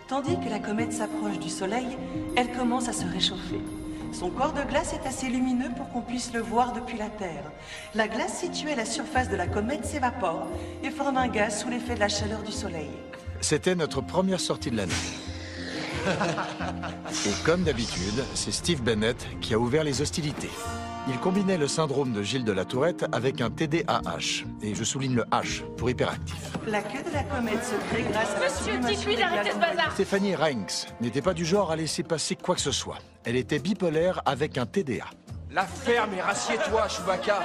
Tandis que la comète s'approche du Soleil, elle commence à se réchauffer. Son corps de glace est assez lumineux pour qu'on puisse le voir depuis la Terre. La glace située à la surface de la comète s'évapore et forme un gaz sous l'effet de la chaleur du Soleil. C'était notre première sortie de l'année. Et comme d'habitude, c'est Steve Bennett qui a ouvert les hostilités. Il combinait le syndrome de Gilles de la Tourette avec un TDAH. Et je souligne le H pour hyperactif. La queue de la comète se crée grâce à la sublimation dites-lui d'arrêter ce bazar. Stéphanie Reinks n'était pas du genre à laisser passer quoi que ce soit. Elle était bipolaire avec un TDA. La ferme et rassieds-toi, Chewbacca.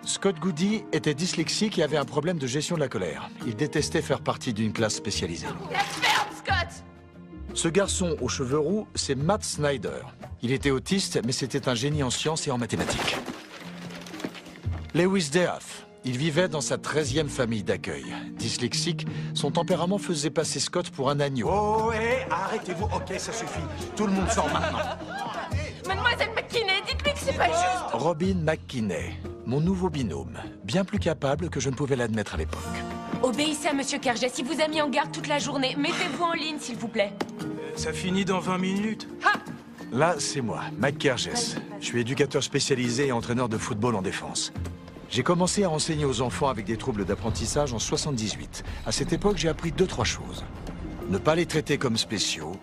Scott Goody était dyslexique et avait un problème de gestion de la colère. Il détestait faire partie d'une classe spécialisée. La ferme, Scott! Ce garçon aux cheveux roux, c'est Matt Snyder. Il était autiste, mais c'était un génie en sciences et en mathématiques. Lewis Dehaff. Il vivait dans sa 13e famille d'accueil. Dyslexique, son tempérament faisait passer Scott pour un agneau. Oh, hé, arrêtez-vous. Ok, ça suffit. Tout le monde sort maintenant. Mademoiselle McKinney, dites-lui que c'est pas juste! Robin McKinney, mon nouveau binôme. Bien plus capable que je ne pouvais l'admettre à l'époque. Obéissez à Monsieur Kerges, il vous a mis en garde toute la journée. Mettez-vous en ligne, s'il vous plaît. Ça finit dans 20 minutes. Ha! Là, c'est moi, Mike Kerges. Je suis éducateur spécialisé et entraîneur de football en défense. J'ai commencé à enseigner aux enfants avec des troubles d'apprentissage en 78. À cette époque, j'ai appris 2-3 choses. Ne pas les traiter comme spéciaux.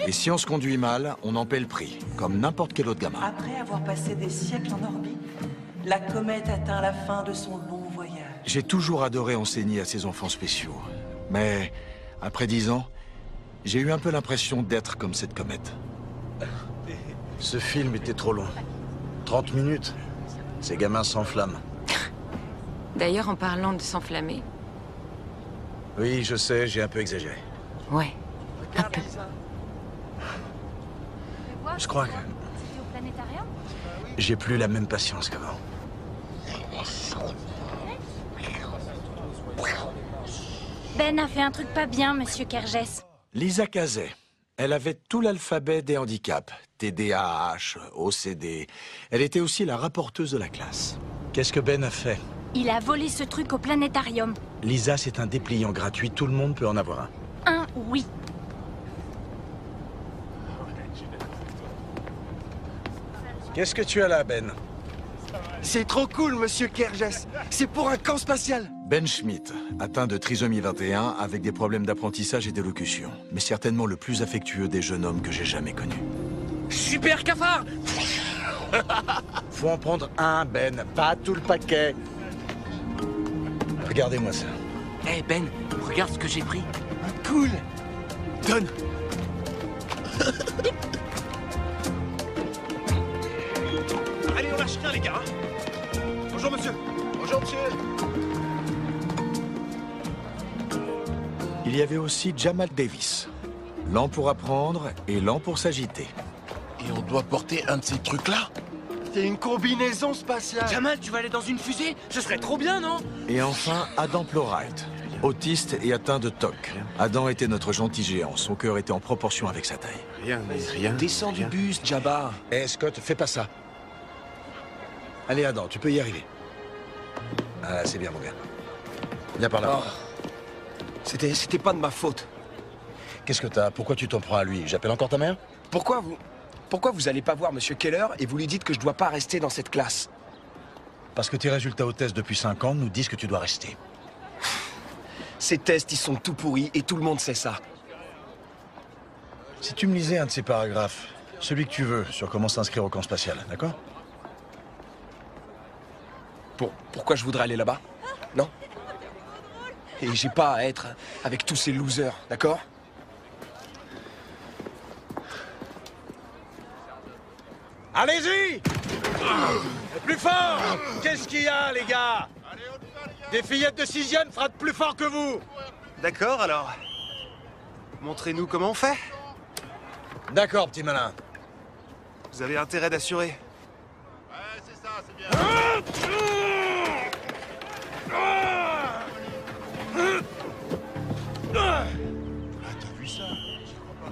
Et si on se conduit mal, on en paie le prix, comme n'importe quel autre gamin. Après avoir passé des siècles en orbite, la comète atteint la fin de son long voyage. J'ai toujours adoré enseigner à ces enfants spéciaux. Mais, après 10 ans, j'ai eu un peu l'impression d'être comme cette comète. Ce film était trop long. 30 minutes. Ces gamins s'enflamment. D'ailleurs, en parlant de s'enflammer... Oui, je sais, j'ai un peu exagéré. Ouais, un peu. Je crois que j'ai plus la même patience qu'avant. Ben a fait un truc pas bien, Monsieur Kerges. Lisa Kazay. Elle avait tout l'alphabet des handicaps. TDAH, OCD. Elle était aussi la rapporteuse de la classe. Qu'est-ce que Ben a fait? Il a volé ce truc au planétarium. Lisa, c'est un dépliant gratuit. Tout le monde peut en avoir un. Oui. Qu'est-ce que tu as là, Ben? C'est trop cool, Monsieur Kerges. C'est pour un camp spatial. Ben Schmidt, atteint de trisomie 21, avec des problèmes d'apprentissage et d'élocution. Mais certainement le plus affectueux des jeunes hommes que j'ai jamais connus. Super cafard. Faut en prendre un, Ben, pas tout le paquet. Regardez-moi ça. Eh Ben, regarde ce que j'ai pris. Cool. Donne. Allez, on lâche rien, les gars. Bonjour, monsieur. Bonjour, monsieur. Il y avait aussi Jamal Davis. Lent pour apprendre et lent pour s'agiter. Et on doit porter un de ces trucs-là? C'est une combinaison spatiale. Jamal, tu vas aller dans une fusée? Ce serait trop bien, non? Et enfin, Adam Plowright, autiste et atteint de TOC. Adam était notre gentil géant. Son cœur était en proportion avec sa taille. Rien. Descends du bus, Jabba. Eh, Scott, fais pas ça. Allez, Adam, tu peux y arriver. Ah, c'est bien, mon gars. Viens par là. Oh. C'était pas de ma faute. Qu'est-ce que t'as? Pourquoi tu t'en prends à lui? J'appelle encore ta mère? Pourquoi vous allez pas voir Monsieur Keller et vous lui dites que je dois pas rester dans cette classe? Parce que tes résultats au test depuis 5 ans nous disent que tu dois rester. Ces tests, ils sont tout pourris et tout le monde sait ça. Si tu me lisais un de ces paragraphes, celui que tu veux, sur comment s'inscrire au camp spatial, d'accord? Pourquoi je voudrais aller là-bas? Non? Et j'ai pas à être avec tous ces losers, d'accord? Allez-y! Et plus fort! Qu'est-ce qu'il y a, les gars? Des fillettes de 6e frappent plus fort que vous! D'accord, alors. Montrez-nous comment on fait. D'accord, petit malin. Vous avez intérêt d'assurer. Ouais, c'est ça, c'est bien. Ah, t'as vu ça?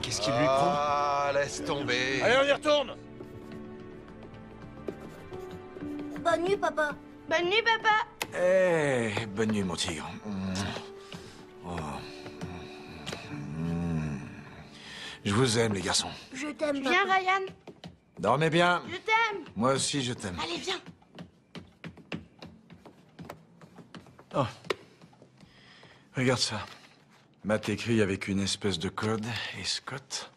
Qu'est-ce qu'il lui prend? Ah, laisse tomber. Allez, on y retourne! Bonne nuit, papa. Bonne nuit, papa. Eh, bonne nuit, mon tigre. Oh. Je vous aime, les garçons. Je t'aime. Viens, Ryan. Dormez bien. Je t'aime. Moi aussi, je t'aime. Allez, viens. Oh. Regarde ça. Matt écrit avec une espèce de code, et Scott...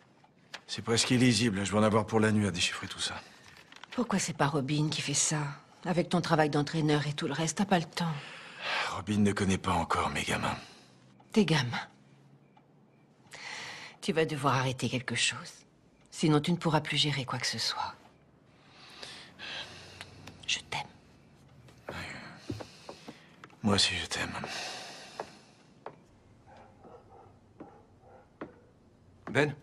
C'est presque illisible. Je vais en avoir pour la nuit à déchiffrer tout ça. Pourquoi c'est pas Robin qui fait ça? Avec ton travail d'entraîneur et tout le reste, t'as pas le temps. Robin ne connaît pas encore mes gamins. Tes gamins. Tu vas devoir arrêter quelque chose. Sinon, tu ne pourras plus gérer quoi que ce soit. Je t'aime. Moi aussi, je t'aime. Ben,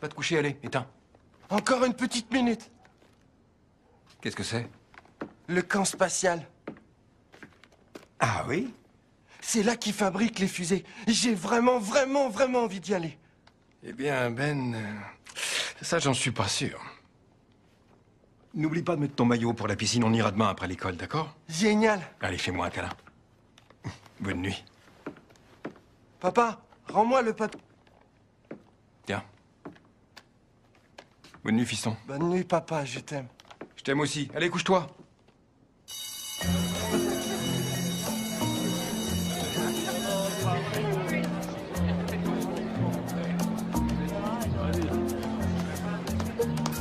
va te coucher, allez, éteins. Encore une petite minute. Qu'est-ce que c'est? Le camp spatial. Ah oui? C'est là qu'ils fabriquent les fusées. J'ai vraiment envie d'y aller. Eh bien, Ben, ça, j'en suis pas sûr. N'oublie pas de mettre ton maillot pour la piscine, on ira demain après l'école, d'accord? Génial. Allez, fais-moi un câlin. Bonne nuit. Papa, rends-moi le pot. Tiens. Bonne nuit, fiston. Bonne nuit, papa, je t'aime. Je t'aime aussi. Allez, couche-toi.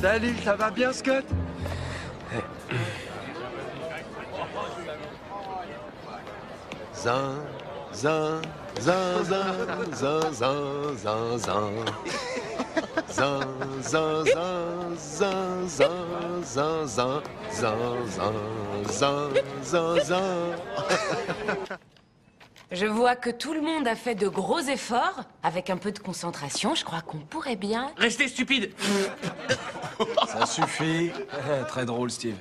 Salut, ça va bien, Scott? Zin, zin, zin, zin, zin, zin, zin, zin. Zin, zin, zin, zin, zin, zin, zin, zin, zin, zin, zin, zin. Je vois que tout le monde a fait de gros efforts. Avec un peu de concentration, je crois qu'on pourrait bien... Restez stupide. Ça suffit. Très drôle, Steve.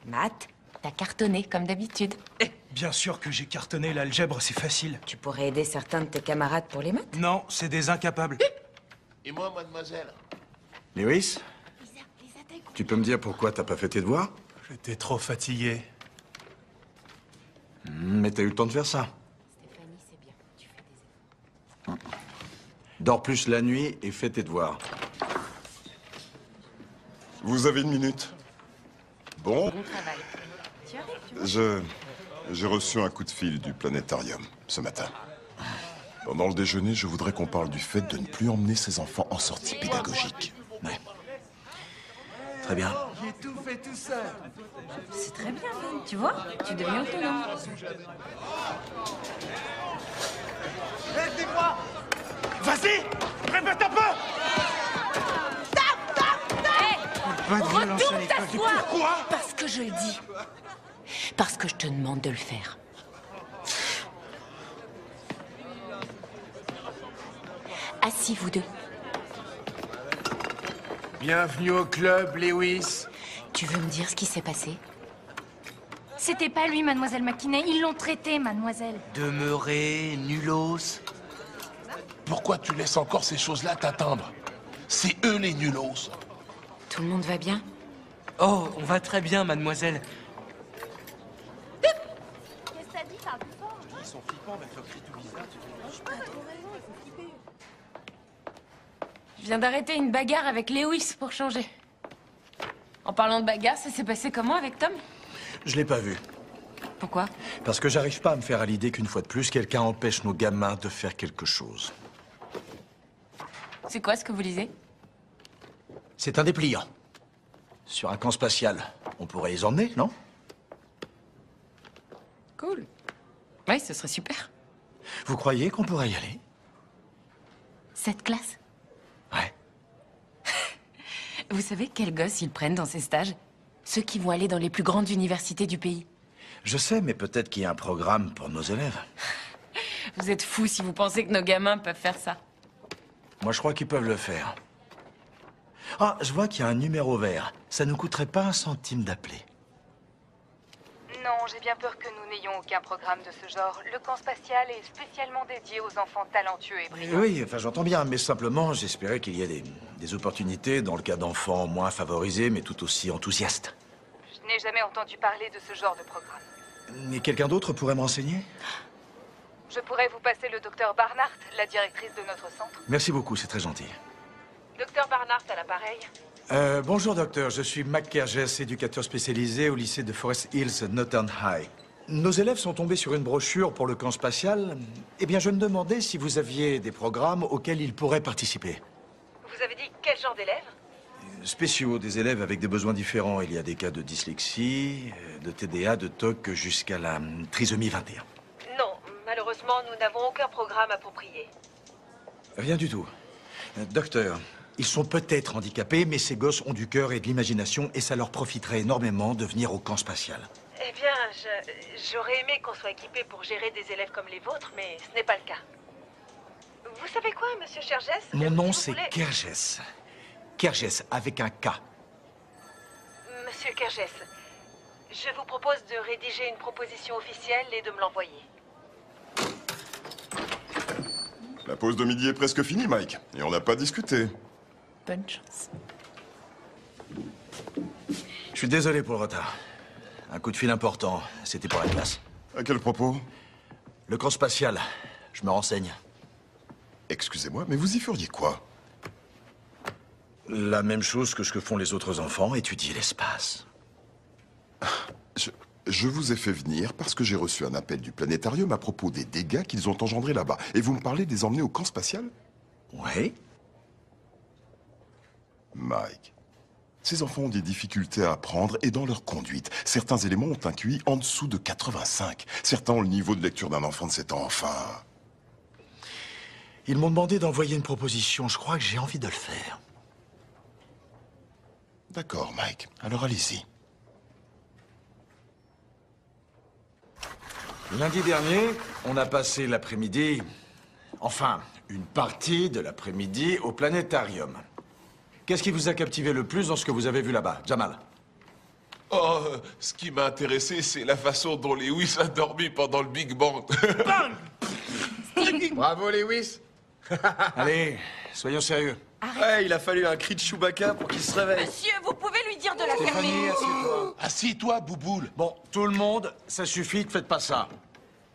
Matt, t'as cartonné comme d'habitude. Bien sûr que j'ai cartonné, l'algèbre, c'est facile. Tu pourrais aider certains de tes camarades pour les maths? Non, c'est des incapables. Et moi, mademoiselle? Lewis, tu peux me dire pourquoi t'as pas fait tes devoirs? J'étais trop fatigué. Mais t'as eu le temps de faire ça. Stéphanie, c'est bien. Tu fais des efforts. Dors plus la nuit et fais tes devoirs. Vous avez une minute. Bon, Bon travail. Tu arrives, tu vois? j'ai reçu un coup de fil du planétarium ce matin. Pendant le déjeuner, je voudrais qu'on parle du fait de ne plus emmener ses enfants en sortie pédagogique. Ouais. Très bien. J'ai tout fait tout seul. C'est très bien, Ben. Tu vois, tu deviens autonome. Aidez-moi. Vas-y, répète un peu. Retourne t'asseoir! Pourquoi? Parce que je le dis. Parce que je te demande de le faire. Assis, vous deux. Bienvenue au club, Lewis. Tu veux me dire ce qui s'est passé? C'était pas lui, mademoiselle McKinney. Ils l'ont traité, mademoiselle. Demeurez, nulos. Pourquoi tu laisses encore ces choses-là t'atteindre? C'est eux les nulos. Tout le monde va bien? Oh, on va très bien, mademoiselle. Qu'est-ce que t'as dit? Parle plus fort. Ils sont flippants avec leur cri tout bizarre. T'as trop raison, il faut flipper. Je viens d'arrêter une bagarre avec Lewis pour changer. En parlant de bagarre, ça s'est passé comment avec Tom? Je l'ai pas vu. Pourquoi? Parce que j'arrive pas à me faire à l'idée qu'une fois de plus, quelqu'un empêche nos gamins de faire quelque chose. C'est quoi ce que vous lisez? C'est un dépliant. Sur un camp spatial. On pourrait les emmener, non? Cool. Oui, ce serait super. Vous croyez qu'on pourrait y aller? Cette classe? Ouais. Vous savez quels gosses ils prennent dans ces stages? Ceux qui vont aller dans les plus grandes universités du pays. Je sais, mais peut-être qu'il y a un programme pour nos élèves. Vous êtes fous si vous pensez que nos gamins peuvent faire ça. Moi, je crois qu'ils peuvent le faire. Ah, je vois qu'il y a un numéro vert. Ça ne coûterait pas un centime d'appeler. Non, j'ai bien peur que nous n'ayons aucun programme de ce genre. Le camp spatial est spécialement dédié aux enfants talentueux et brillants. Oui, enfin, j'entends bien, mais simplement, j'espérais qu'il y ait des opportunités dans le cas d'enfants moins favorisés, mais tout aussi enthousiastes. Je n'ai jamais entendu parler de ce genre de programme. Et quelqu'un d'autre pourrait me renseigner? Je pourrais vous passer le docteur Barnard, la directrice de notre centre. Merci beaucoup, c'est très gentil. Docteur Barnard à l'appareil. Bonjour docteur, je suis McKergess, éducateur spécialisé au lycée de Forest Hills, Northern High. Nos élèves sont tombés sur une brochure pour le camp spatial. Eh bien, je me demandais si vous aviez des programmes auxquels ils pourraient participer. Vous avez dit quel genre d'élèves? Spéciaux, des élèves avec des besoins différents. Il y a des cas de dyslexie, de TDA, de TOC, jusqu'à la trisomie 21. Non, malheureusement, nous n'avons aucun programme approprié. Rien du tout. Docteur, ils sont peut-être handicapés, mais ces gosses ont du cœur et de l'imagination et ça leur profiterait énormément de venir au camp spatial. Eh bien, j'aurais aimé qu'on soit équipé pour gérer des élèves comme les vôtres, mais ce n'est pas le cas. Vous savez quoi, monsieur Kergess? Mon nom, c'est Kergess. Kergess, avec un K. Monsieur Kergess, je vous propose de rédiger une proposition officielle et de me l'envoyer. La pause de midi est presque finie, Mike. Et on n'a pas discuté. Bonne chance. Je suis désolé pour le retard. Un coup de fil important, c'était pour la classe. À quel propos? Le camp spatial. Je me renseigne. Excusez-moi, mais vous y feriez quoi? La même chose que ce que font les autres enfants, étudier l'espace. Je vous ai fait venir parce que j'ai reçu un appel du planétarium à propos des dégâts qu'ils ont engendrés là-bas. Et vous me parlez de les emmener au camp spatial? Oui. Mike, ces enfants ont des difficultés à apprendre et dans leur conduite. Certains éléments ont un QI en dessous de 85. Certains ont le niveau de lecture d'un enfant de 7 ans, enfin... Ils m'ont demandé d'envoyer une proposition. Je crois que j'ai envie de le faire. D'accord, Mike. Alors allez-y. Lundi dernier, on a passé l'après-midi... Enfin, une partie de l'après-midi au planétarium. Qu'est-ce qui vous a captivé le plus dans ce que vous avez vu là-bas, Jamal? Oh, ce qui m'a intéressé, c'est la façon dont Lewis a dormi pendant le Big Bang. Bravo, Lewis. Allez, soyons sérieux. Ouais, il a fallu un cri de Chewbacca pour qu'il se réveille. Monsieur, vous pouvez lui dire de la Stéphanie, fermer. assieds-toi. Assis-toi, Bouboule. Bon, tout le monde, ça suffit, ne faites pas ça.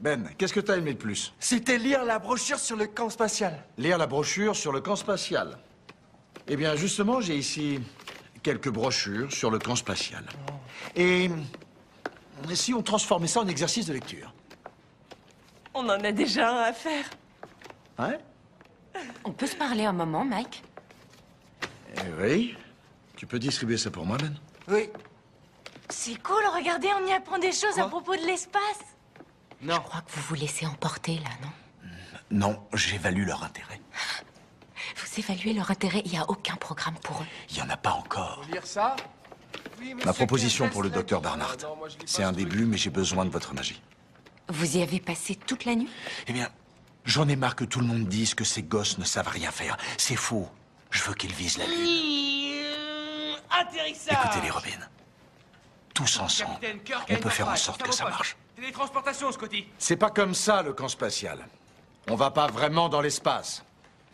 Ben, qu'est-ce que t'as aimé le plus? C'était lire la brochure sur le camp spatial. Lire la brochure sur le camp spatial. Eh bien, justement, j'ai ici quelques brochures sur le camp spatial. Et si on transformait ça en exercice de lecture? On en a déjà un à faire. Ouais? On peut se parler un moment, Mike? Eh oui. Tu peux distribuer ça pour moi, Ben? Oui. C'est cool, regardez, on y apprend des choses à propos de l'espace. Non. Je crois que vous vous laissez emporter, là, non? Non, j'évalue leur intérêt. Vous évaluez leur intérêt, il n'y a aucun programme pour eux. Il n'y en a pas encore. Lire ça? Oui, Ma proposition pour le docteur Barnard. C'est un début, mais j'ai besoin de votre magie. Vous y avez passé toute la nuit? Eh bien, j'en ai marre que tout le monde dise que ces gosses ne savent rien faire. C'est faux. Je veux qu'ils visent la Lune. Atterrissage. Écoutez-les, Robin. Tous ensemble, on peut faire en sorte que ça marche. Télétransportation, Scotty. C'est pas comme ça, le camp spatial. On va pas vraiment dans l'espace.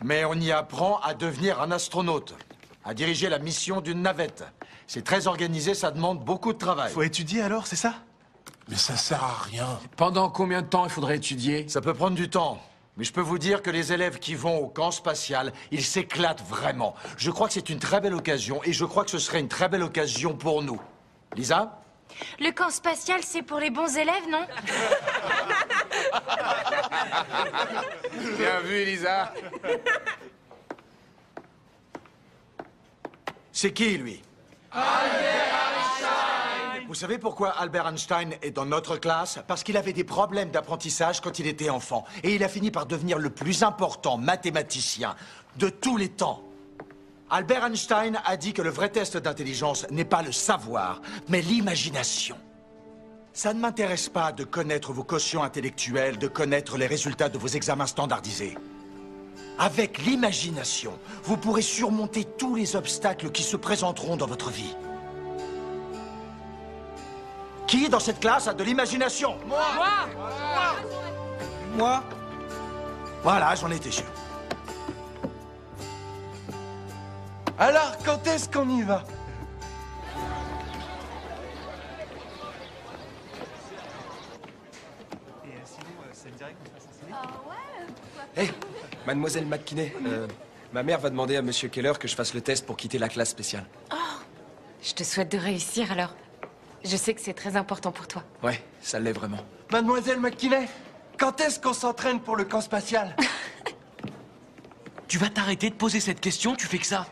Mais on y apprend à devenir un astronaute, à diriger la mission d'une navette. C'est très organisé, ça demande beaucoup de travail. Faut étudier alors, c'est ça? Mais ça sert à rien. Pendant combien de temps il faudrait étudier? Ça peut prendre du temps. Mais je peux vous dire que les élèves qui vont au camp spatial, ils s'éclatent vraiment. Je crois que c'est une très belle occasion et je crois que ce serait une très belle occasion pour nous. Lisa? Le camp spatial, c'est pour les bons élèves, non? Bien vu, Lisa. C'est qui, lui? Albert Einstein! Vous savez pourquoi Albert Einstein est dans notre classe? Parce qu'il avait des problèmes d'apprentissage quand il était enfant. Et il a fini par devenir le plus important mathématicien de tous les temps. Albert Einstein a dit que le vrai test d'intelligence n'est pas le savoir, mais l'imagination. Ça ne m'intéresse pas de connaître vos quotients intellectuels, de connaître les résultats de vos examens standardisés. Avec l'imagination, vous pourrez surmonter tous les obstacles qui se présenteront dans votre vie. Qui dans cette classe a de l'imagination? Moi? Voilà, j'en étais sûr. Alors, quand est-ce qu'on y va? Et sinon, ça te dirait qu'on se fasse un ciné? Hé, mademoiselle McKinney, Ma mère va demander à Monsieur Keller que je fasse le test pour quitter la classe spéciale. Oh, je te souhaite de réussir alors. Je sais que c'est très important pour toi. Ouais, ça l'est vraiment. Mademoiselle McKinney, quand est-ce qu'on s'entraîne pour le camp spatial? Tu vas t'arrêter de poser cette question, tu fais que ça.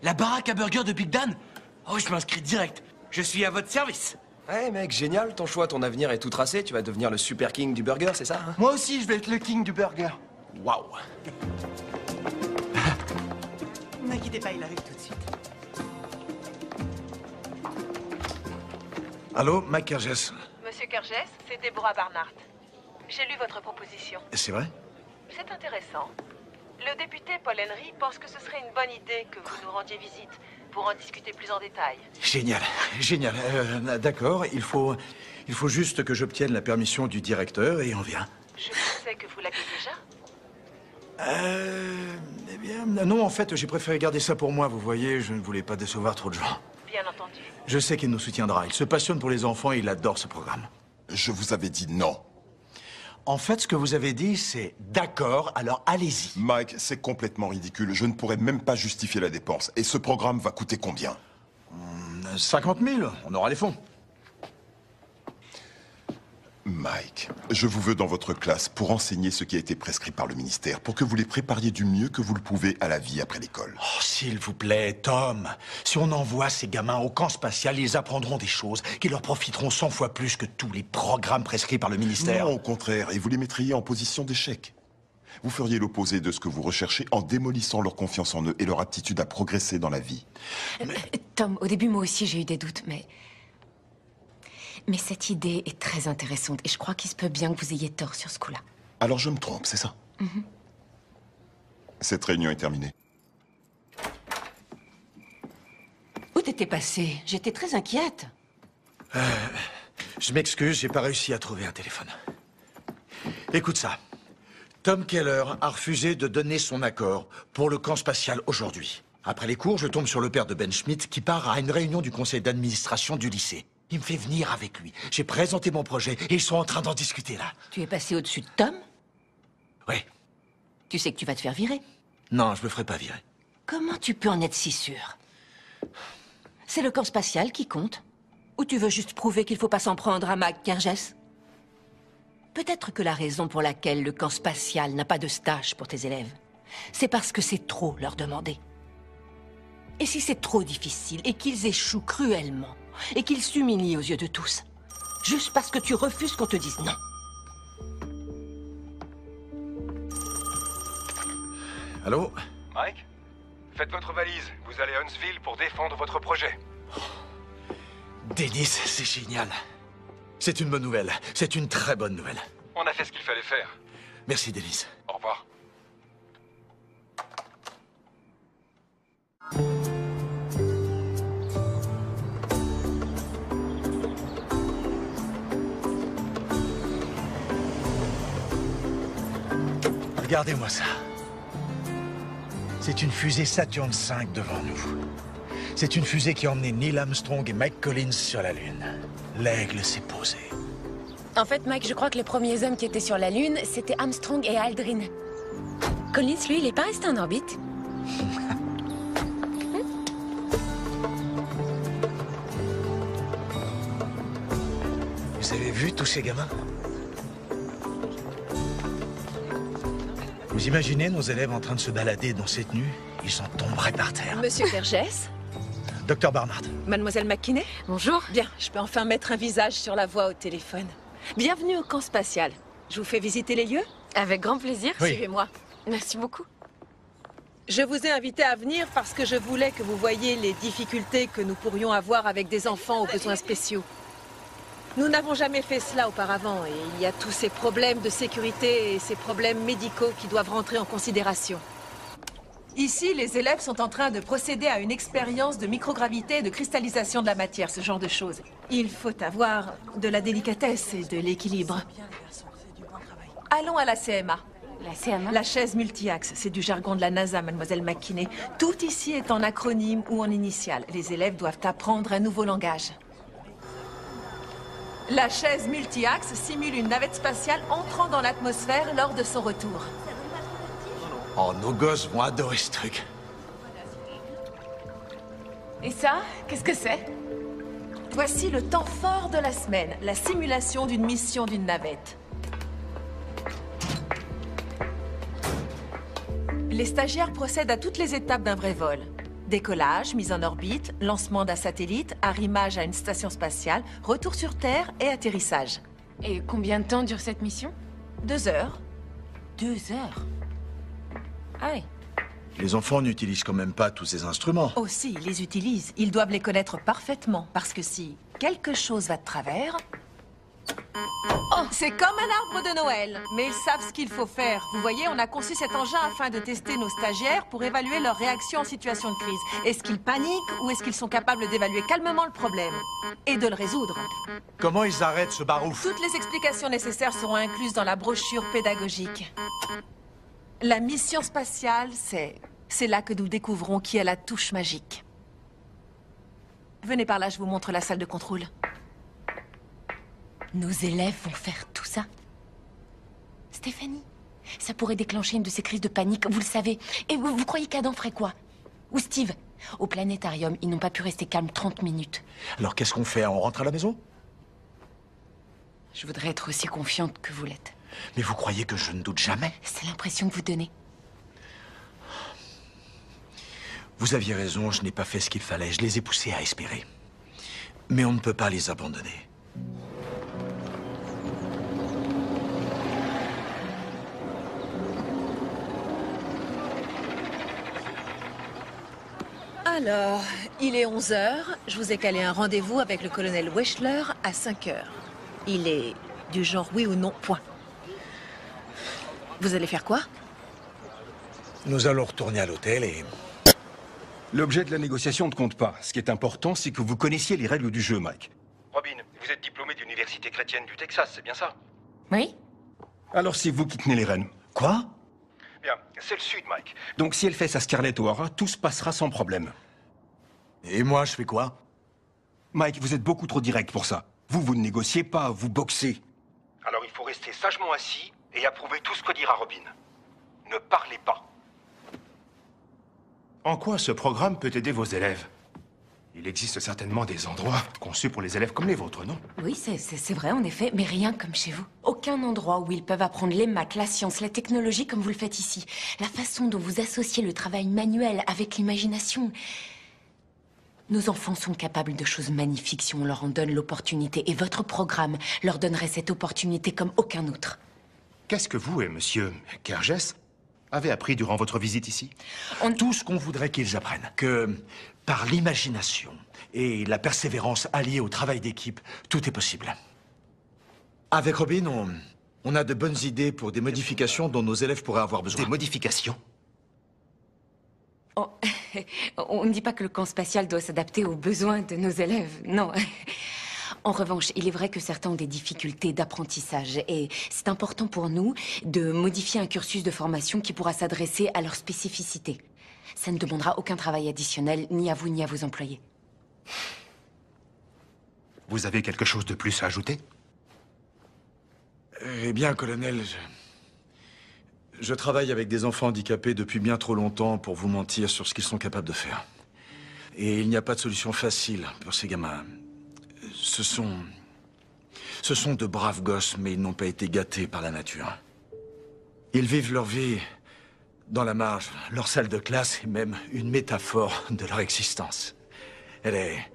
La baraque à burger de Big Dan? Oh, je m'inscris direct. Je suis à votre service. Ouais, mec, génial, ton choix, ton avenir est tout tracé. Tu vas devenir le super king du burger, c'est ça hein? Moi aussi, je vais être le king du burger. Waouh. N'inquiétez pas, il arrive tout de suite. Allô, Mike Kergès. Monsieur Kergès, c'est Deborah Barnhart. J'ai lu votre proposition. C'est vrai? C'est intéressant. Le député Paul Henry pense que ce serait une bonne idée que vous nous rendiez visite pour en discuter plus en détail. Génial, génial. D'accord, il faut juste que j'obtienne la permission du directeur et on vient. Je pensais que vous l'aviez déjà. Eh bien, non, en fait, j'ai préféré garder ça pour moi, vous voyez, je ne voulais pas décevoir trop de gens. Bien entendu. Je sais qu'il nous soutiendra, il se passionne pour les enfants et il adore ce programme. Je vous avais dit non. En fait, ce que vous avez dit, c'est d'accord, alors allez-y. Mike, c'est complètement ridicule. Je ne pourrais même pas justifier la dépense. Et ce programme va coûter combien? 50 000, on aura les fonds. Mike, je vous veux dans votre classe pour enseigner ce qui a été prescrit par le ministère, pour que vous les prépariez du mieux que vous le pouvez à la vie après l'école. Oh, s'il vous plaît, Tom. Si on envoie ces gamins au camp spatial, ils apprendront des choses qui leur profiteront 100 fois plus que tous les programmes prescrits par le ministère. Non, au contraire, et vous les mettriez en position d'échec. Vous feriez l'opposé de ce que vous recherchez en démolissant leur confiance en eux et leur aptitude à progresser dans la vie. Tom, au début, moi aussi, j'ai eu des doutes, Mais cette idée est très intéressante et je crois qu'il se peut bien que vous ayez tort sur ce coup-là. Alors je me trompe, c'est ça? Cette réunion est terminée. Où t'étais passé? J'étais très inquiète. Je m'excuse, j'ai pas réussi à trouver un téléphone. Écoute ça. Tom Keller a refusé de donner son accord pour le camp spatial aujourd'hui. Après les cours, je tombe sur le père de Ben Schmidt qui part à une réunion du conseil d'administration du lycée. Il me fait venir avec lui. J'ai présenté mon projet et ils sont en train d'en discuter là. Tu es passé au-dessus de Tom? Oui. Tu sais que tu vas te faire virer? Non, je me ferai pas virer. Comment tu peux en être si sûr? C'est le camp spatial qui compte? Ou tu veux juste prouver qu'il faut pas s'en prendre à Mike Kergès? Peut-être que la raison pour laquelle le camp spatial n'a pas de stage pour tes élèves, c'est parce que c'est trop leur demander. Et si c'est trop difficile et qu'ils échouent cruellement, et qu'ils s'humilient aux yeux de tous, juste parce que tu refuses qu'on te dise non. Allô? Mike? Faites votre valise. Vous allez à Huntsville pour défendre votre projet. Dennis, c'est génial. C'est une bonne nouvelle. C'est une très bonne nouvelle. On a fait ce qu'il fallait faire. Merci, Dennis. Au revoir. Regardez-moi ça. C'est une fusée Saturn V devant nous. C'est une fusée qui a emmené Neil Armstrong et Mike Collins sur la Lune. L'aigle s'est posé. En fait, Mike, je crois que les premiers hommes qui étaient sur la Lune, c'était Armstrong et Aldrin. Collins, lui, il est pas resté en orbite. Vous avez vu tous ces gamins? Vous imaginez nos élèves en train de se balader dans cette tenue? Ils en tomberaient par terre. Monsieur Kergès? Docteur Barnhart. Mademoiselle McKinney? Bonjour. Bien, je peux enfin mettre un visage sur la voix au téléphone. Bienvenue au camp spatial. Je vous fais visiter les lieux? Avec grand plaisir. Oui. Suivez-moi. Merci beaucoup. Je vous ai invité à venir parce que je voulais que vous voyiez les difficultés que nous pourrions avoir avec des enfants aux besoins spéciaux. Nous n'avons jamais fait cela auparavant et il y a tous ces problèmes de sécurité et ces problèmes médicaux qui doivent rentrer en considération. Ici, les élèves sont en train de procéder à une expérience de microgravité et de cristallisation de la matière, ce genre de choses. Il faut avoir de la délicatesse et de l'équilibre. Allons à la CMA. La CMA? La chaise multi-axe, c'est du jargon de la NASA, mademoiselle McKinney. Tout ici est en acronyme ou en initiale. Les élèves doivent apprendre un nouveau langage. La chaise multi-axe simule une navette spatiale entrant dans l'atmosphère lors de son retour. Oh, nos gosses vont adorer ce truc. Et ça, qu'est-ce que c'est? Voici le temps fort de la semaine, la simulation d'une mission d'une navette. Les stagiaires procèdent à toutes les étapes d'un vrai vol. Décollage, mise en orbite, lancement d'un satellite, arrimage à une station spatiale, retour sur Terre et atterrissage. Et combien de temps dure cette mission? 2 heures. 2 heures? Ah oui. Les enfants n'utilisent quand même pas tous ces instruments. Oh si, ils les utilisent. Ils doivent les connaître parfaitement. Parce que si quelque chose va de travers... Oh, c'est comme un arbre de Noël. Mais ils savent ce qu'il faut faire. Vous voyez, on a conçu cet engin afin de tester nos stagiaires pour évaluer leur réaction en situation de crise. Est-ce qu'ils paniquent ou est-ce qu'ils sont capables d'évaluer calmement le problème et de le résoudre? Comment ils arrêtent ce barouf? Toutes les explications nécessaires seront incluses dans la brochure pédagogique. La mission spatiale, c'est là que nous découvrons qui a la touche magique. Venez par là, je vous montre la salle de contrôle. Nos élèves vont faire tout ça? Stéphanie, ça pourrait déclencher une de ces crises de panique, vous le savez. Et vous croyez qu'Adam ferait quoi? Ou Steve? Au planétarium, ils n'ont pas pu rester calmes 30 minutes. Alors qu'est-ce qu'on fait? On rentre à la maison? Je voudrais être aussi confiante que vous l'êtes. Mais vous croyez que je ne doute jamais? C'est l'impression que vous donnez. Vous aviez raison, je n'ai pas fait ce qu'il fallait. Je les ai poussés à espérer. Mais on ne peut pas les abandonner. Alors, il est 11 h. Je vous ai calé un rendez-vous avec le colonel Weschler à 5 h. Il est du genre oui ou non, point. Vous allez faire quoi? Nous allons retourner à l'hôtel et... L'objet de la négociation ne compte pas. Ce qui est important, c'est que vous connaissiez les règles du jeu, Mike. Robin, vous êtes diplômé de l'université chrétienne du Texas, c'est bien ça? Oui. Alors c'est vous qui tenez les rênes. Quoi? Bien, c'est le Sud, Mike. Donc si elle fait sa Scarlett O'Hara, tout se passera sans problème. Et moi, je fais quoi? Mike, vous êtes beaucoup trop direct pour ça. Vous ne négociez pas, vous boxez. Alors il faut rester sagement assis et approuver tout ce que dira Robin. Ne parlez pas. En quoi ce programme peut aider vos élèves? Il existe certainement des endroits conçus pour les élèves comme les vôtres, non? Oui, c'est vrai en effet, mais rien comme chez vous. Aucun endroit où ils peuvent apprendre les maths, la science, la technologie comme vous le faites ici. La façon dont vous associez le travail manuel avec l'imagination. Nos enfants sont capables de choses magnifiques si on leur en donne l'opportunité. Et votre programme leur donnerait cette opportunité comme aucun autre. Qu'est-ce que vous et monsieur Kerges avez appris durant votre visite ici? Tout ce qu'on voudrait qu'ils apprennent. Que par l'imagination et la persévérance alliée au travail d'équipe, tout est possible. Avec Robin, on a de bonnes idées pour des modifications dont nos élèves pourraient avoir besoin. Des modifications? Oh, on ne dit pas que le camp spatial doit s'adapter aux besoins de nos élèves, non. En revanche, il est vrai que certains ont des difficultés d'apprentissage et c'est important pour nous de modifier un cursus de formation qui pourra s'adresser à leurs spécificités. Ça ne demandera aucun travail additionnel, ni à vous ni à vos employés. Vous avez quelque chose de plus à ajouter? Eh bien, colonel, je travaille avec des enfants handicapés depuis bien trop longtemps pour vous mentir sur ce qu'ils sont capables de faire. Et il n'y a pas de solution facile pour ces gamins. Ce sont de braves gosses, mais ils n'ont pas été gâtés par la nature. Ils vivent leur vie dans la marge. Leur salle de classe est même une métaphore de leur existence. Elle est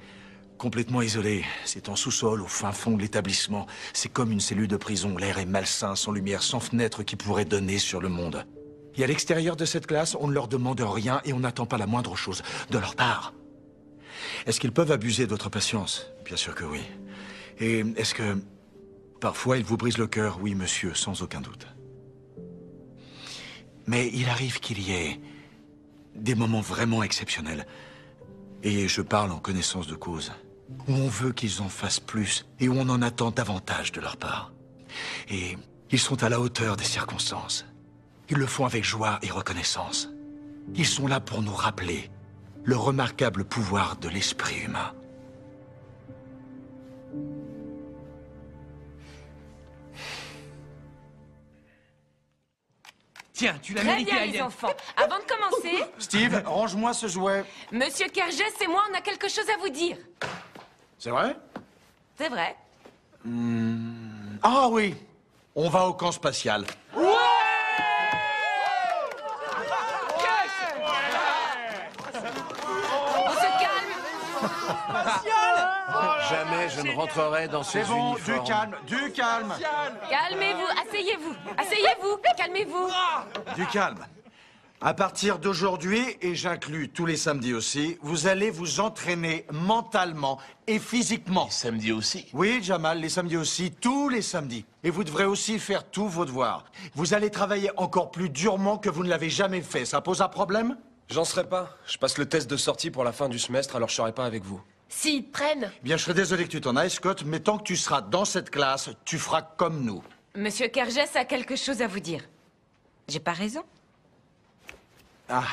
complètement isolée. C'est en sous-sol, au fin fond de l'établissement. C'est comme une cellule de prison. L'air est malsain, sans lumière, sans fenêtre qui pourrait donner sur le monde. Et à l'extérieur de cette classe, on ne leur demande rien et on n'attend pas la moindre chose de leur part. Est-ce qu'ils peuvent abuser de votre patience? Bien sûr que oui. Et est-ce que parfois ils vous brisent le cœur? Oui, monsieur, sans aucun doute. Mais il arrive qu'il y ait des moments vraiment exceptionnels. Et je parle en connaissance de cause. Où on veut qu'ils en fassent plus et où on en attend davantage de leur part. Et ils sont à la hauteur des circonstances. Ils le font avec joie et reconnaissance. Ils sont là pour nous rappeler le remarquable pouvoir de l'esprit humain. Tiens, tu l'as Très mérité, bien, les Alien. enfants. Avant de commencer, Steve, range-moi ce jouet. Monsieur Kergès et moi, on a quelque chose à vous dire. C'est vrai? C'est vrai. Ah oui, on va au camp spatial. On se calme. Jamais je ne rentrerai dans ces C'est bon, uniformes. du calme. Calmez-vous, asseyez-vous. Asseyez-vous, calmez-vous. Du calme. À partir d'aujourd'hui, et j'inclus tous les samedis aussi, vous allez vous entraîner mentalement et physiquement. Les samedis aussi? Oui, Jamal, les samedis aussi, tous les samedis. Et vous devrez aussi faire tous vos devoirs. Vous allez travailler encore plus durement que vous ne l'avez jamais fait. Ça pose un problème? J'en serai pas. Je passe le test de sortie pour la fin du semestre, alors je serai pas avec vous. S'ils te prennent. Bien, je serais désolé que tu t'en ailles, Scott, mais tant que tu seras dans cette classe, tu feras comme nous. Monsieur Kergès a quelque chose à vous dire. J'ai pas raison? Ah.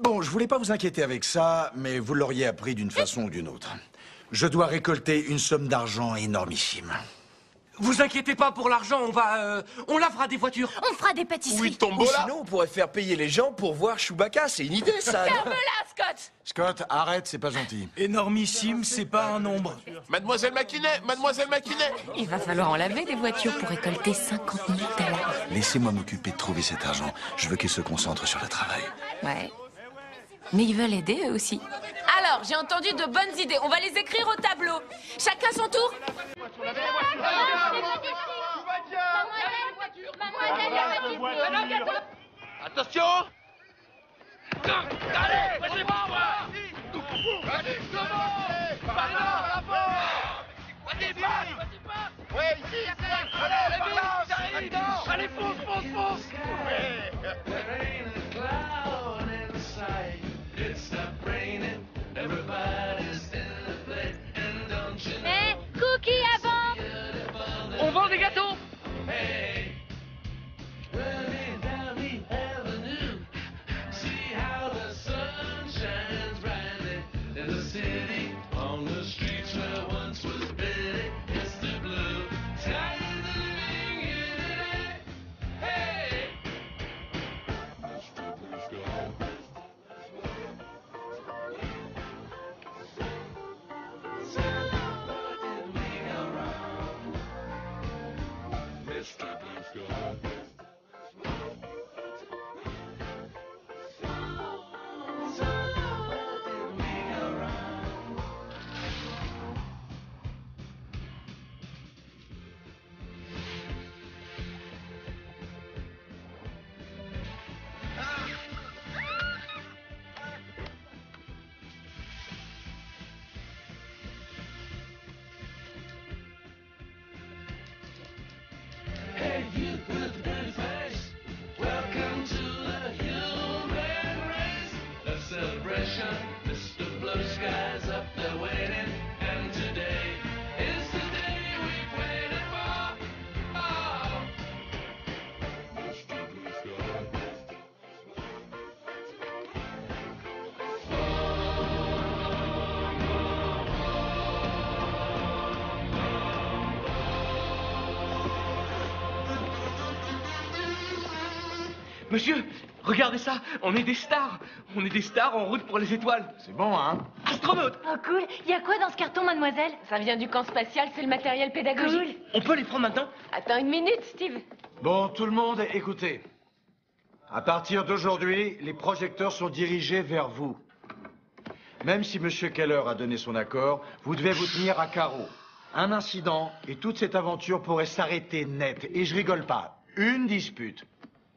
Bon, je voulais pas vous inquiéter avec ça, mais vous l'auriez appris d'une façon ou d'une autre. Je dois récolter une somme d'argent énormissime. Vous inquiétez pas pour l'argent, on lavera des voitures. On fera des pâtisseries. Oui, Ou sinon, on pourrait faire payer les gens pour voir Chewbacca. C'est une idée, ça. non Ferme-la, Scott. Scott, arrête, c'est pas gentil. Énormissime, c'est pas un nombre. Mademoiselle Maquinet, Mademoiselle Maquinet. Il va falloir en laver des voitures pour récolter 50 000 $. Laissez-moi m'occuper de trouver cet argent. Je veux qu'ils se concentrent sur le travail. Ouais. Mais ils veulent aider eux aussi. Alors, j'ai entendu de bonnes idées. On va les écrire au tableau. Chacun son tour. Attention! Allez, bougez pas, moi! Vas-y, par là, la porte! Vas-y, passe! Ouais, ici! Allez, par là, j'arrive! Allez, fonce! Eh, Cookie avant. On vend des gâteaux. Monsieur, regardez ça, on est des stars. On est des stars en route pour les étoiles. C'est bon, hein? Astronautes. Oh cool. Il y a quoi dans ce carton, mademoiselle? Ça vient du camp spatial, c'est le matériel pédagogique. On peut les prendre maintenant? Attends une minute, Steve. Bon, tout le monde, écoutez. À partir d'aujourd'hui, les projecteurs sont dirigés vers vous. Même si M. Keller a donné son accord, vous devez vous tenir à carreau. Un incident et toute cette aventure pourrait s'arrêter net. Et je rigole pas. Une dispute.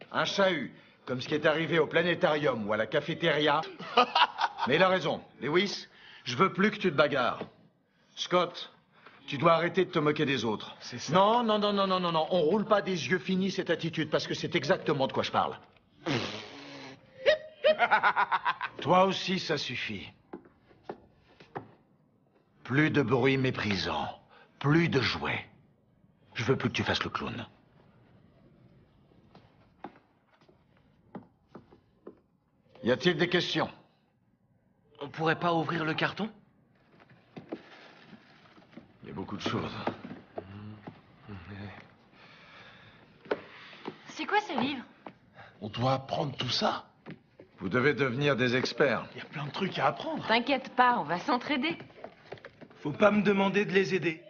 Un chahut, comme ce qui est arrivé au planétarium ou à la cafétéria. Mais il a raison. Lewis, je veux plus que tu te bagarres. Scott, tu dois arrêter de te moquer des autres. C'est ça. Non. On roule pas des yeux finis cette attitude parce que c'est exactement de quoi je parle. Toi aussi, ça suffit. Plus de bruit méprisant. Plus de jouets. Je veux plus que tu fasses le clown. Y a-t-il des questions? On pourrait pas ouvrir le carton? Il y a beaucoup de choses. C'est quoi ce livre? On doit apprendre tout ça? Vous devez devenir des experts. Il y a plein de trucs à apprendre. T'inquiète pas, on va s'entraider. Faut pas me demander de les aider.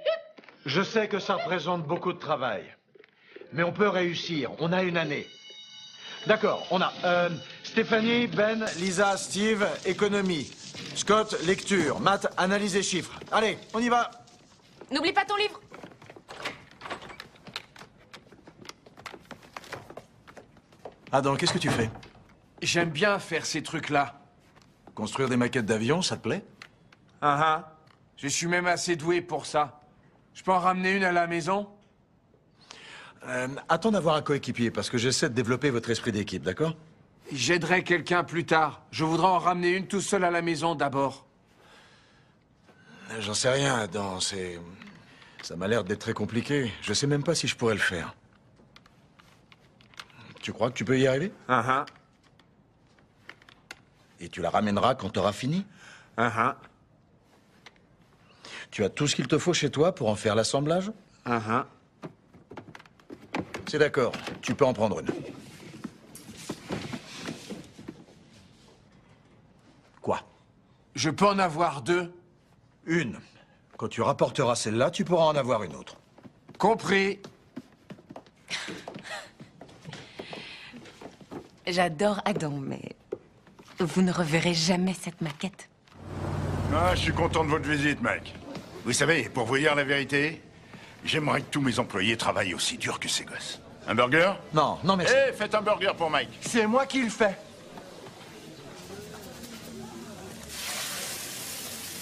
Je sais que ça représente beaucoup de travail. Mais on peut réussir. On a une année. D'accord, on a Stéphanie, Ben, Lisa, Steve, économie. Scott, lecture. Matt, analyse des chiffres. Allez, on y va. N'oublie pas ton livre. Adam, qu'est-ce que tu fais? J'aime bien faire ces trucs-là. Construire des maquettes d'avions, ça te plaît? Je suis même assez doué pour ça. Je peux en ramener une à la maison? Attends d'avoir un coéquipier, parce que j'essaie de développer votre esprit d'équipe, d'accord? J'aiderai quelqu'un plus tard. Je voudrais en ramener une tout seul à la maison d'abord. J'en sais rien, Adam, ça m'a l'air d'être très compliqué. Je sais même pas si je pourrais le faire. Tu crois que tu peux y arriver? Et tu la ramèneras quand t'auras fini? Tu as tout ce qu'il te faut chez toi pour en faire l'assemblage? C'est d'accord, tu peux en prendre une. Quoi? Je peux en avoir deux? Une. Quand tu rapporteras celle-là, tu pourras en avoir une autre. Compris. J'adore Adam, mais vous ne reverrez jamais cette maquette. Ah, je suis content de votre visite, Mike. Vous savez, pour vous dire la vérité, j'aimerais que tous mes employés travaillent aussi dur que ces gosses. Un burger? Non, non merci. Eh, faites un burger pour Mike. C'est moi qui le fais.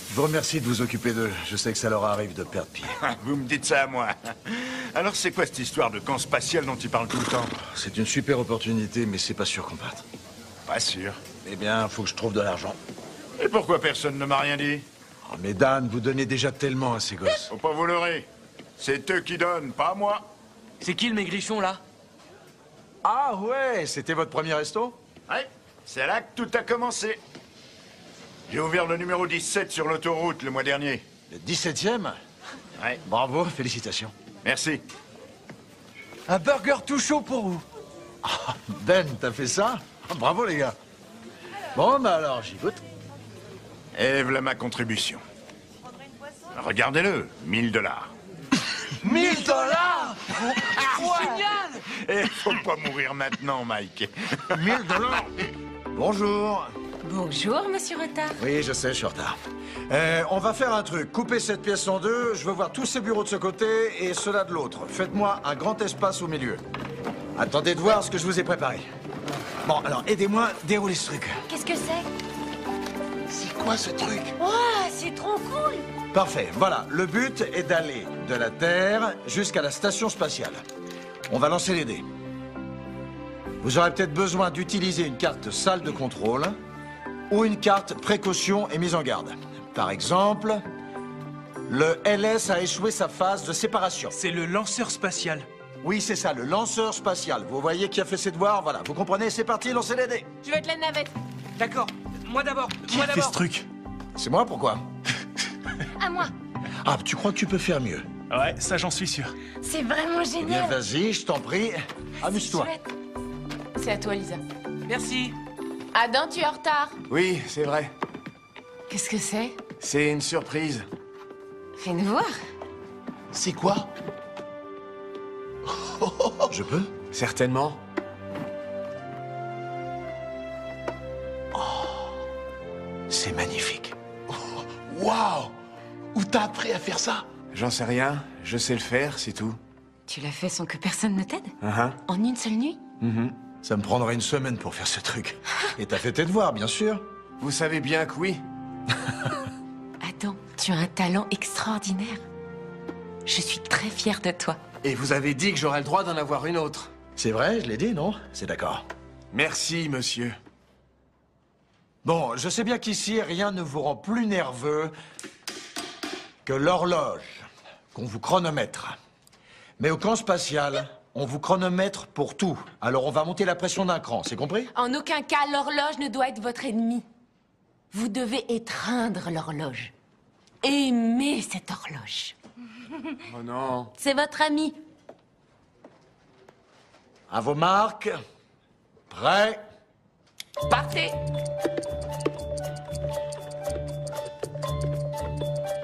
Je vous remercie de vous occuper d'eux. Je sais que ça leur arrive de perdre pied. Vous me dites ça à moi. Alors c'est quoi cette histoire de camp spatial dont tu parles tout le temps? C'est une super opportunité, mais c'est pas sûr qu'on parte. Pas sûr. Eh bien, faut que je trouve de l'argent. Et pourquoi personne ne m'a rien dit? Oh, mais Dan, vous donnez déjà tellement à ces gosses. Faut pas vous leurrer. C'est eux qui donnent, pas moi. C'est qui le maigrichon, là? Ah ouais, c'était votre premier resto? Ouais, c'est là que tout a commencé. J'ai ouvert le numéro 17 sur l'autoroute le mois dernier. Le 17e? Ouais. Bravo, félicitations. Merci. Un burger tout chaud pour vous. Ben, t'as fait ça? Bravo, les gars. Bon, bah alors, j'y goûte. Et voilà ma contribution. Regardez-le, 1000 $. 1000 $. Génial! Et faut pas mourir maintenant, Mike. 1000 $. Bonjour. Bonjour, monsieur Retard. Oui, je sais, je suis en retard. On va faire un truc. Coupez cette pièce en deux. Je veux voir tous ces bureaux de ce côté et ceux-là de l'autre. Faites-moi un grand espace au milieu. Attendez de voir ce que je vous ai préparé. Bon, alors, aidez-moi à dérouler ce truc. Qu'est-ce que c'est? C'est quoi ce truc? Oh, c'est trop cool! Parfait. Voilà. Le but est d'aller de la Terre jusqu'à la station spatiale. On va lancer les dés. Vous aurez peut-être besoin d'utiliser une carte salle de contrôle ou une carte précaution et mise en garde. Par exemple, le LS a échoué sa phase de séparation. C'est le lanceur spatial. Oui, c'est ça, le lanceur spatial. Vous voyez qui a fait ses devoirs? Voilà, vous comprenez? C'est parti, lancez les dés. Je veux être la navette. D'accord. Moi d'abord. Qui a fait ce truc? C'est moi, pourquoi? À moi. Ah, tu crois que tu peux faire mieux? Ouais, ça j'en suis sûr. C'est vraiment Eh bien, génial. vas-y, je t'en prie. Amuse-toi. C'est à toi, Lisa. Merci. Adam, tu es en retard. Oui, c'est vrai. Qu'est-ce que c'est? C'est une surprise. Fais-nous voir. C'est quoi? Je peux? Certainement. C'est magnifique. Waouh! Où t'as appris à faire ça? J'en sais rien. Je sais le faire, c'est tout. Tu l'as fait sans que personne ne t'aide? Uh-huh. En une seule nuit? Ça me prendrait une semaine pour faire ce truc. Et t'as fait tes devoirs, bien sûr. Vous savez bien que oui. Adam, tu as un talent extraordinaire. Je suis très fière de toi. Et vous avez dit que j'aurais le droit d'en avoir une autre. C'est vrai, je l'ai dit, non? C'est d'accord. Merci, monsieur. Bon, je sais bien qu'ici, rien ne vous rend plus nerveux que l'horloge, qu'on vous chronomètre. Mais au camp spatial, on vous chronomètre pour tout. Alors on va monter la pression d'un cran, c'est compris? En aucun cas, l'horloge ne doit être votre ennemi. Vous devez étreindre l'horloge. Aimez cette horloge. Oh non. C'est votre ami. À vos marques. Prêt. Partez!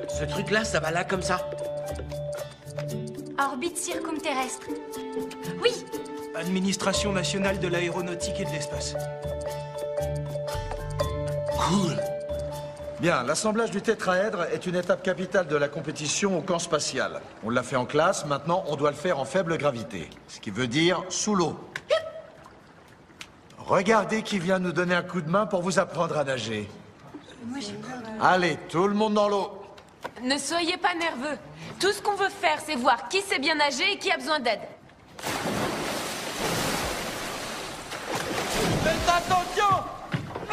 Ce truc-là, ça va là comme ça. Orbite circumterrestre. Oui! Administration nationale de l'aéronautique et de l'espace. Cool. Bien, l'assemblage du tétraèdre est une étape capitale de la compétition au camp spatial. On l'a fait en classe, maintenant on doit le faire en faible gravité. Ce qui veut dire sous l'eau. Regardez qui vient nous donner un coup de main pour vous apprendre à nager. Moi, j'ai peur de... Allez, tout le monde dans l'eau. Ne soyez pas nerveux. Tout ce qu'on veut faire, c'est voir qui sait bien nager et qui a besoin d'aide. Faites attention!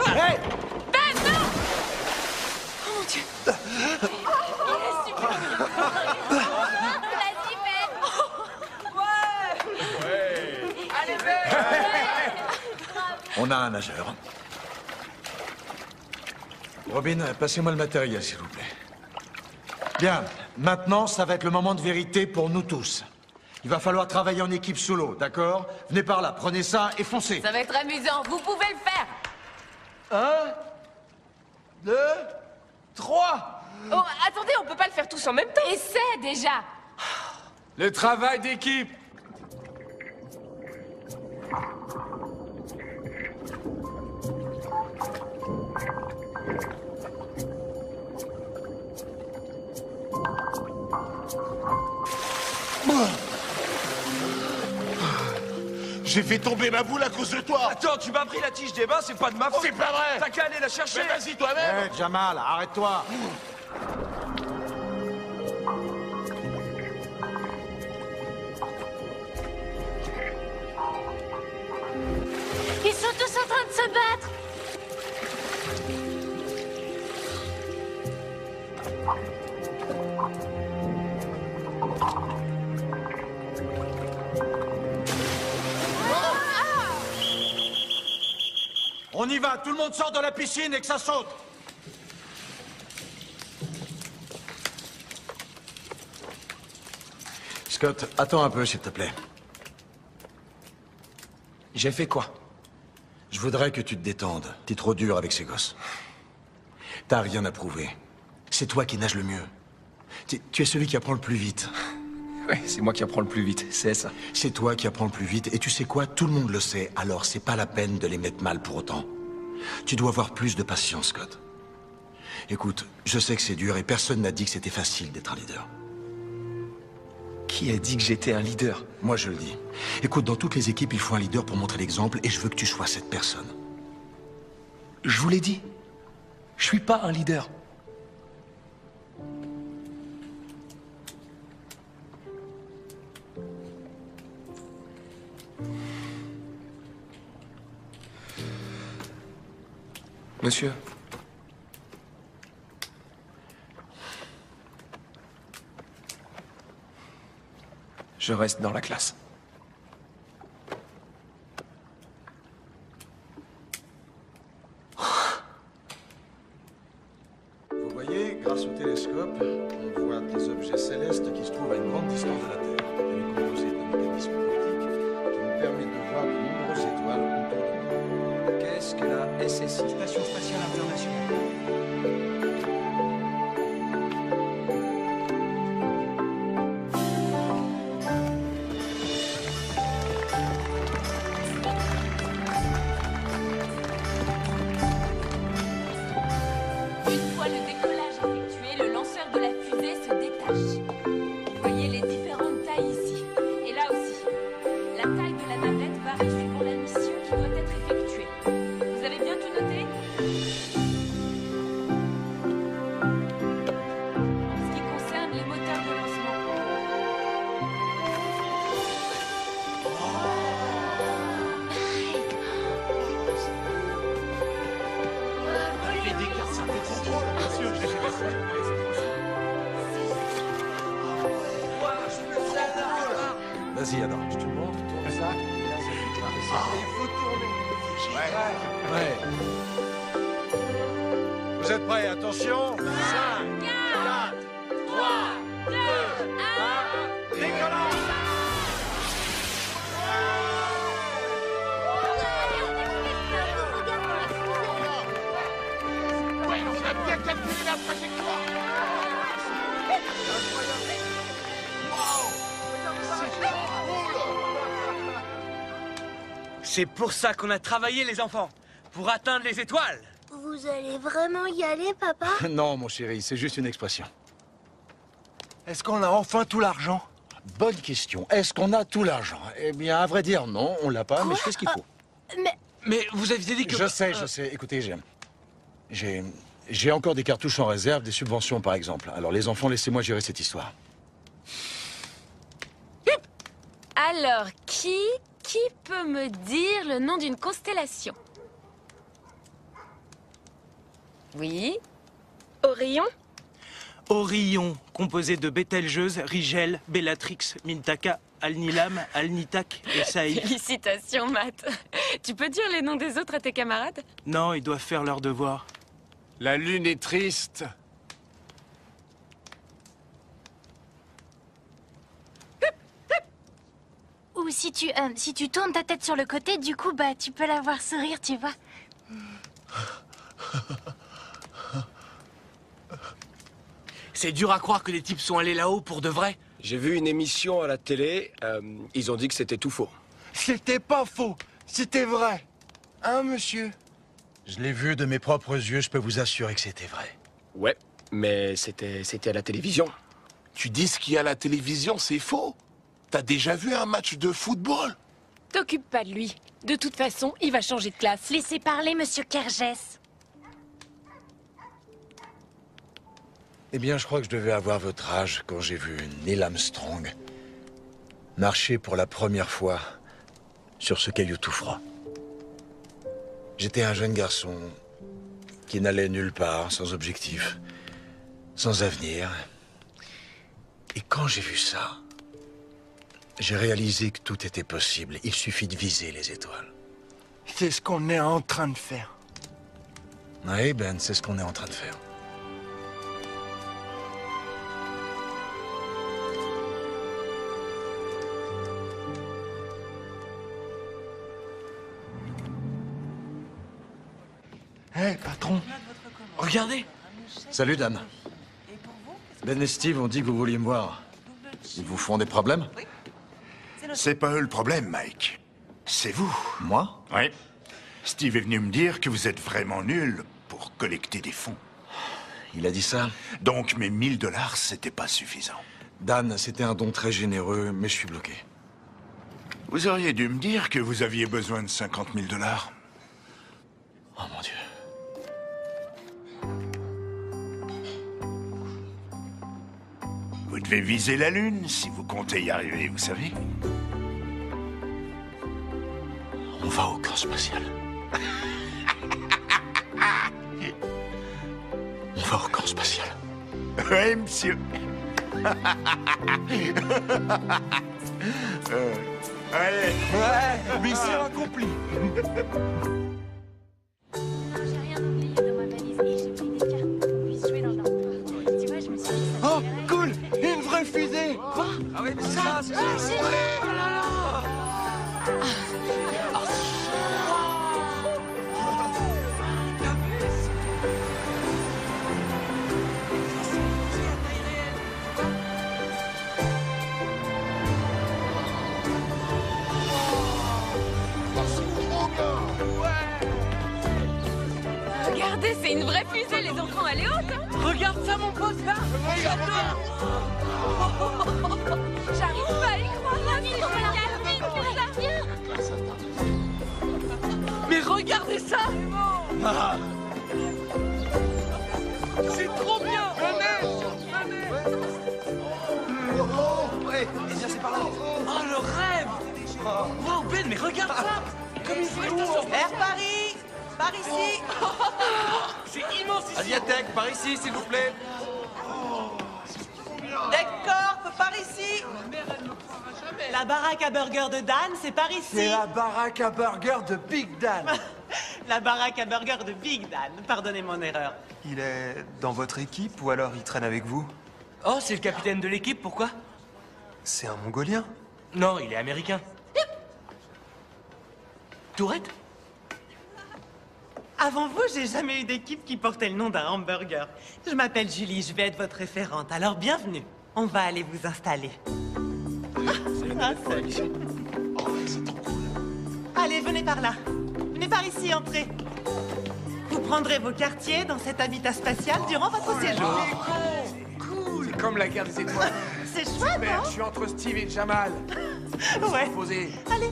Hey! Ben non! Oh mon Dieu! Il est super bien! Vas-y, Ben! Ouais! Allez, Ben! On a un nageur. Robin, passez-moi le matériel, s'il vous plaît. Bien, maintenant, ça va être le moment de vérité pour nous tous. Il va falloir travailler en équipe sous l'eau, d'accord? Venez par là, prenez ça et foncez. Ça va être amusant, vous pouvez le faire! 1, 2, 3. Oh, attendez, on peut pas le faire tous en même temps. Essaie déjà. Le travail d'équipe. J'ai fait tomber ma boule à cause de toi. Attends, tu m'as pris la tige des bains, c'est pas de ma faute. C'est pas vrai. T'as qu'à aller la chercher. Mais vas-y toi-même. Jamal, arrête-toi. Ils sont tous en train de se battre. On y va, tout le monde sort de la piscine et que ça saute. Scott, attends un peu, s'il te plaît. J'ai fait quoi? Je voudrais que tu te détendes. T'es trop dur avec ces gosses. T'as rien à prouver. C'est toi qui nages le mieux. Tu es celui qui apprend le plus vite. Ouais, c'est moi qui apprends le plus vite, c'est ça. C'est toi qui apprends le plus vite, et tu sais quoi? Tout le monde le sait, alors c'est pas la peine de les mettre mal pour autant. Tu dois avoir plus de patience, Scott. Écoute, je sais que c'est dur, et personne n'a dit que c'était facile d'être un leader. Qui a dit que j'étais un leader? Moi, je le dis. Écoute, dans toutes les équipes, il faut un leader pour montrer l'exemple, et je veux que tu sois cette personne. Je vous l'ai dit. Je suis pas un leader. Monsieur. Je reste dans la classe. Vous voyez, grâce au télescope, on voit des objets célestes qui se trouvent à une grande distance de la Terre. Elle est composée d'un mécanisme optique qui nous permet de voir de nombreuses étoiles autour de nous. Qu'est-ce que la SSI? Station spatiale internationale. Une fois le décollage effectué, le lanceur de la fusée se détache. Vous voyez les différentes tailles ici. Et là aussi. La taille de la navette varie suivant la mission qui doit être effectuée. Vous avez bien tout noté? En ce qui concerne les moteurs de lancement. Il est des cartes synthétiques. Bien sûr, je l'ai fait. Vas-y, Adam, je te montre. Tourne ça. Il faut tourner. Ouais. Vous êtes prêts? Attention. 5, 4, 3, 2, 1, décollage! C'est pour ça qu'on a travaillé, les enfants. Pour atteindre les étoiles. Vous allez vraiment y aller, papa? Non, mon chéri, c'est juste une expression. Est-ce qu'on a enfin tout l'argent? Bonne question. Est-ce qu'on a tout l'argent? Eh bien, à vrai dire, non, on l'a pas, mais je fais ce qu'il faut. Mais vous aviez dit que... Je sais. Écoutez, j'ai encore des cartouches en réserve, des subventions, par exemple. Alors, les enfants, laissez-moi gérer cette histoire. Alors, qui peut me dire le nom d'une constellation? Oui? Orion? Orion, composé de Bételgeuse, Rigel, Bellatrix, Mintaka, Alnilam, Alnitak et Saïf. Félicitations, Matt. Tu peux dire les noms des autres à tes camarades? Non, ils doivent faire leur devoir. La lune est triste. Ou si tu tournes ta tête sur le côté, du coup, bah, tu peux la voir sourire, tu vois. C'est dur à croire que les types sont allés là-haut pour de vrai. J'ai vu une émission à la télé, ils ont dit que c'était tout faux. C'était pas faux, c'était vrai. Hein, monsieur? Je l'ai vu de mes propres yeux, je peux vous assurer que c'était vrai. Ouais, mais c'était à la télévision. Tu dis ce qu'il y a à la télévision, c'est faux. T'as déjà vu un match de football? T'occupe pas de lui. De toute façon, il va changer de classe. Laissez parler, monsieur Kergès. Eh bien, je crois que je devais avoir votre âge quand j'ai vu Neil Armstrong marcher pour la première fois sur ce caillou tout froid. J'étais un jeune garçon qui n'allait nulle part, sans objectif, sans avenir. Et quand j'ai vu ça, j'ai réalisé que tout était possible. Il suffit de viser les étoiles. C'est ce qu'on est en train de faire. Oui, Ben, c'est ce qu'on est en train de faire. Hé, patron. Regardez. Salut, Dan. Ben et Steve ont dit que vous vouliez me voir. Ils vous font des problèmes? C'est pas eux le problème, Mike. C'est vous. Moi? Oui. Steve est venu me dire que vous êtes vraiment nul pour collecter des fonds. Il a dit ça? Donc mes 1000 $, c'était pas suffisant. Dan, c'était un don très généreux, mais je suis bloqué. Vous auriez dû me dire que vous aviez besoin de 50 000 $. Oh mon Dieu. Vous devez viser la Lune si vous comptez y arriver, vous savez. On va au camp spatial. On va au camp spatial. Oui, monsieur. Allez. Ouais, mission accomplie. Oh, cool! Une vraie fusée! Quoi? Ah oui, mais c'est ça, c'est ça. Oh là là! Regardez, c'est une vraie fusée, les enfants, elle est haute, hein? Regarde ça, mon pote, là! J'adore! J'arrive pas à y croire, vite, Mais regardez ça! Ah. C'est trop bien! Venez! Ouais, et bien c'est par là. Oh, le rêve! Wow, Ben, mais regarde ça! Comme une vraie station! Air Paris! Par ici! C'est immense ici! Aviatech, par ici, s'il vous plaît. Deckcorp, par ici! La baraque à burger de Dan, c'est par ici! C'est la baraque à burger de Big Dan. La baraque à burger de Big Dan, pardonnez mon erreur. Il est dans votre équipe ou alors il traîne avec vous? Oh, c'est le capitaine de l'équipe, pourquoi? C'est un Mongolien? Non, il est américain. Tourette? Avant vous, j'ai jamais eu d'équipe qui portait le nom d'un hamburger. Je m'appelle Julie, je vais être votre référente, alors bienvenue. On va aller vous installer. C'est la pour la mission. Allez. Allez, venez par là. Venez par ici, entrez. Vous prendrez vos quartiers dans cet habitat spatial durant votre séjour. C'est comme la guerre des étoiles. C'est chouette, Super, hein? je suis entre Steve et Jamal. Ouais. Posé. Allez.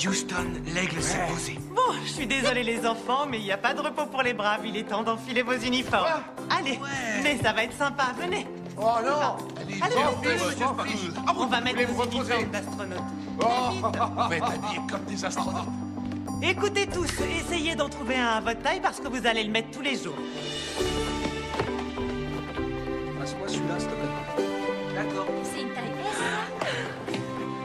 Houston, l'aigle s'est posé. Bon, je suis désolée les enfants, mais il n'y a pas de repos pour les braves. Il est temps d'enfiler vos uniformes. Allez, venez, ça va être sympa. Venez. Oh non. Allez, m'en fiche. on va mettre vous vos voulez me uniformes d'astronautes. Vous êtes habillés comme des astronautes. Écoutez tous, essayez d'en trouver un à votre taille parce que vous allez le mettre tous les jours. Passe-moi celui-là, s'il te plaît. D'accord. C'est une taille S, ça.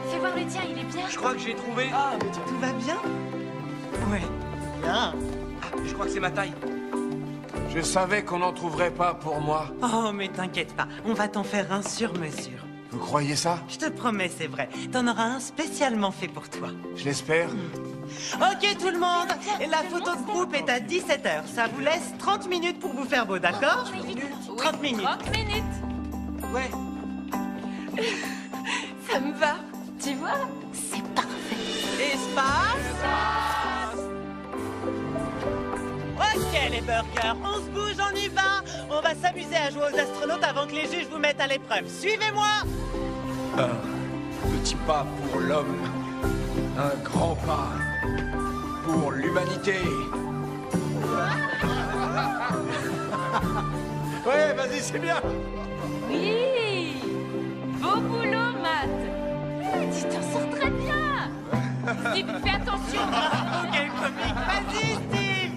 Fais voir le tien, il est bien. Je crois que j'ai trouvé. Ah, mais tout va bien? Ouais. Bien. Ah, je crois que c'est ma taille. Je savais qu'on n'en trouverait pas pour moi. Oh, mais t'inquiète pas, on va t'en faire un sur mesure. Vous croyez ça? Je te promets, c'est vrai. T'en auras un spécialement fait pour toi. Je l'espère. Ok, tout le monde. La photo de groupe est à 17h. Ça vous laisse 30 minutes pour vous faire beau, d'accord? 30 minutes. 30 minutes. Ouais. Ça me va. Tu vois? C'est parfait. Espace. Ok, les burgers, on se bouge, on y va. On va s'amuser à jouer aux astronautes avant que les juges vous mettent à l'épreuve. Suivez-moi. Un petit pas pour l'homme, un grand pas pour l'humanité. Ouais, vas-y, c'est bien. Oui. Beau boulot, Matt. Tu t'en sors très bien. Steve, fais attention. Oh, quel comique. Vas-y, Steve.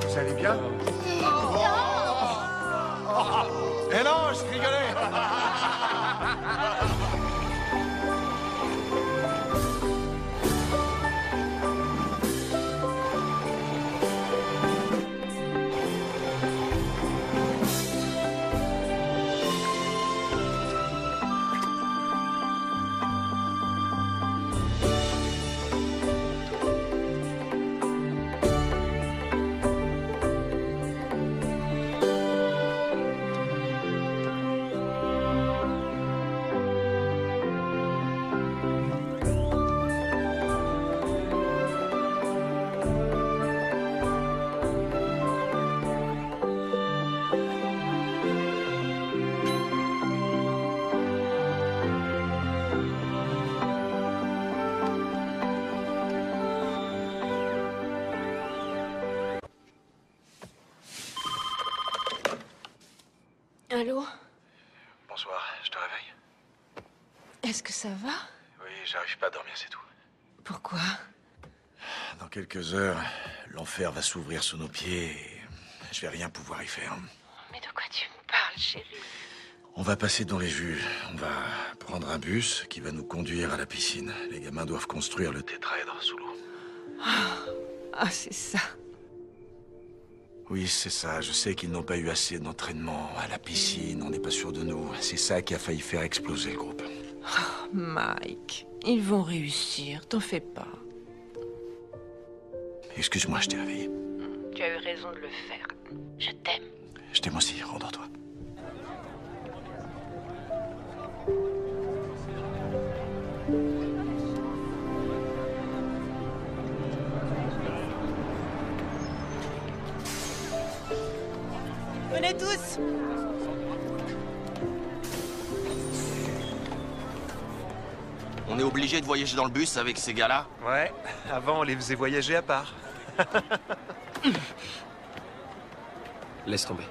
Vous allez bien? Eh non, je rigolais. Allô? Bonsoir, je te réveille? Est-ce que ça va? Oui, j'arrive pas à dormir, c'est tout. Pourquoi? Dans quelques heures, l'enfer va s'ouvrir sous nos pieds et je vais rien pouvoir y faire. Mais de quoi tu me parles, chérie? On va passer dans les vues. On va prendre un bus qui va nous conduire à la piscine. Les gamins doivent construire le tétraèdre sous l'eau. Ah, c'est ça. Oui, c'est ça. Je sais qu'ils n'ont pas eu assez d'entraînement à la piscine. On n'est pas sûr de nous. C'est ça qui a failli faire exploser le groupe. Oh, Mike, ils vont réussir. T'en fais pas. Excuse-moi, je t'ai réveillé. Tu as eu raison de le faire. Je t'aime. Je t'aime aussi. Rendors-toi. Venez tous. On est obligé de voyager dans le bus avec ces gars-là? Ouais, avant on les faisait voyager à part. Laisse tomber.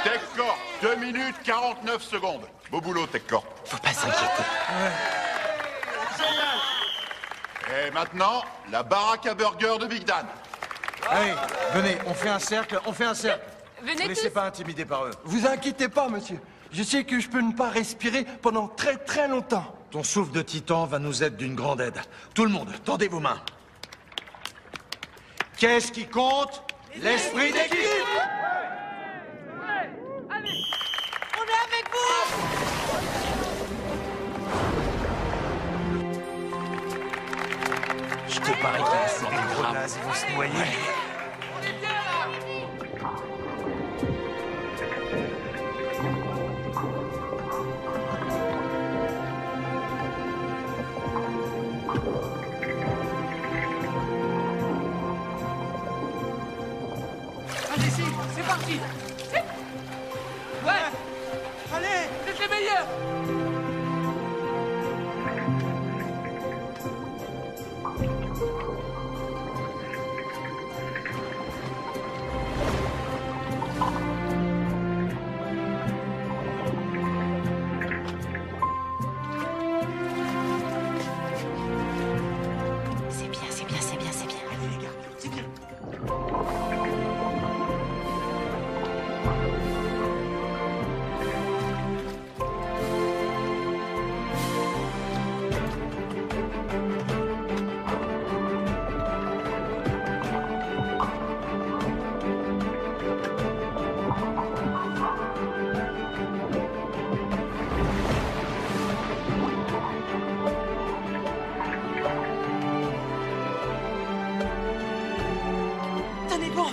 TechCorp, 2 minutes 49 secondes. Beau boulot, TechCorp. Faut pas s'inquiéter. Et maintenant, la baraque à burger de Big Dan. Allez, venez, on fait un cercle, on fait un cercle. Venez Ne laissez tous. pas intimider par eux. Vous inquiétez pas, monsieur. Je sais que je peux ne pas respirer pendant très très longtemps. Ton souffle de titan va nous être d'une grande aide. Tout le monde, tendez vos mains. Qu'est-ce qui compte? L'esprit d'équipe! Allez! On est avec vous! Je te parie qu'ils sont des gros nazes, ils vont se noyer. On est bien là! Allez-y, c'est parti! Ouais! Allez, vous êtes les meilleurs! C'est bien, c'est bien, c'est bien, c'est bien. Allez les gars, c'est bien. Tenez bon.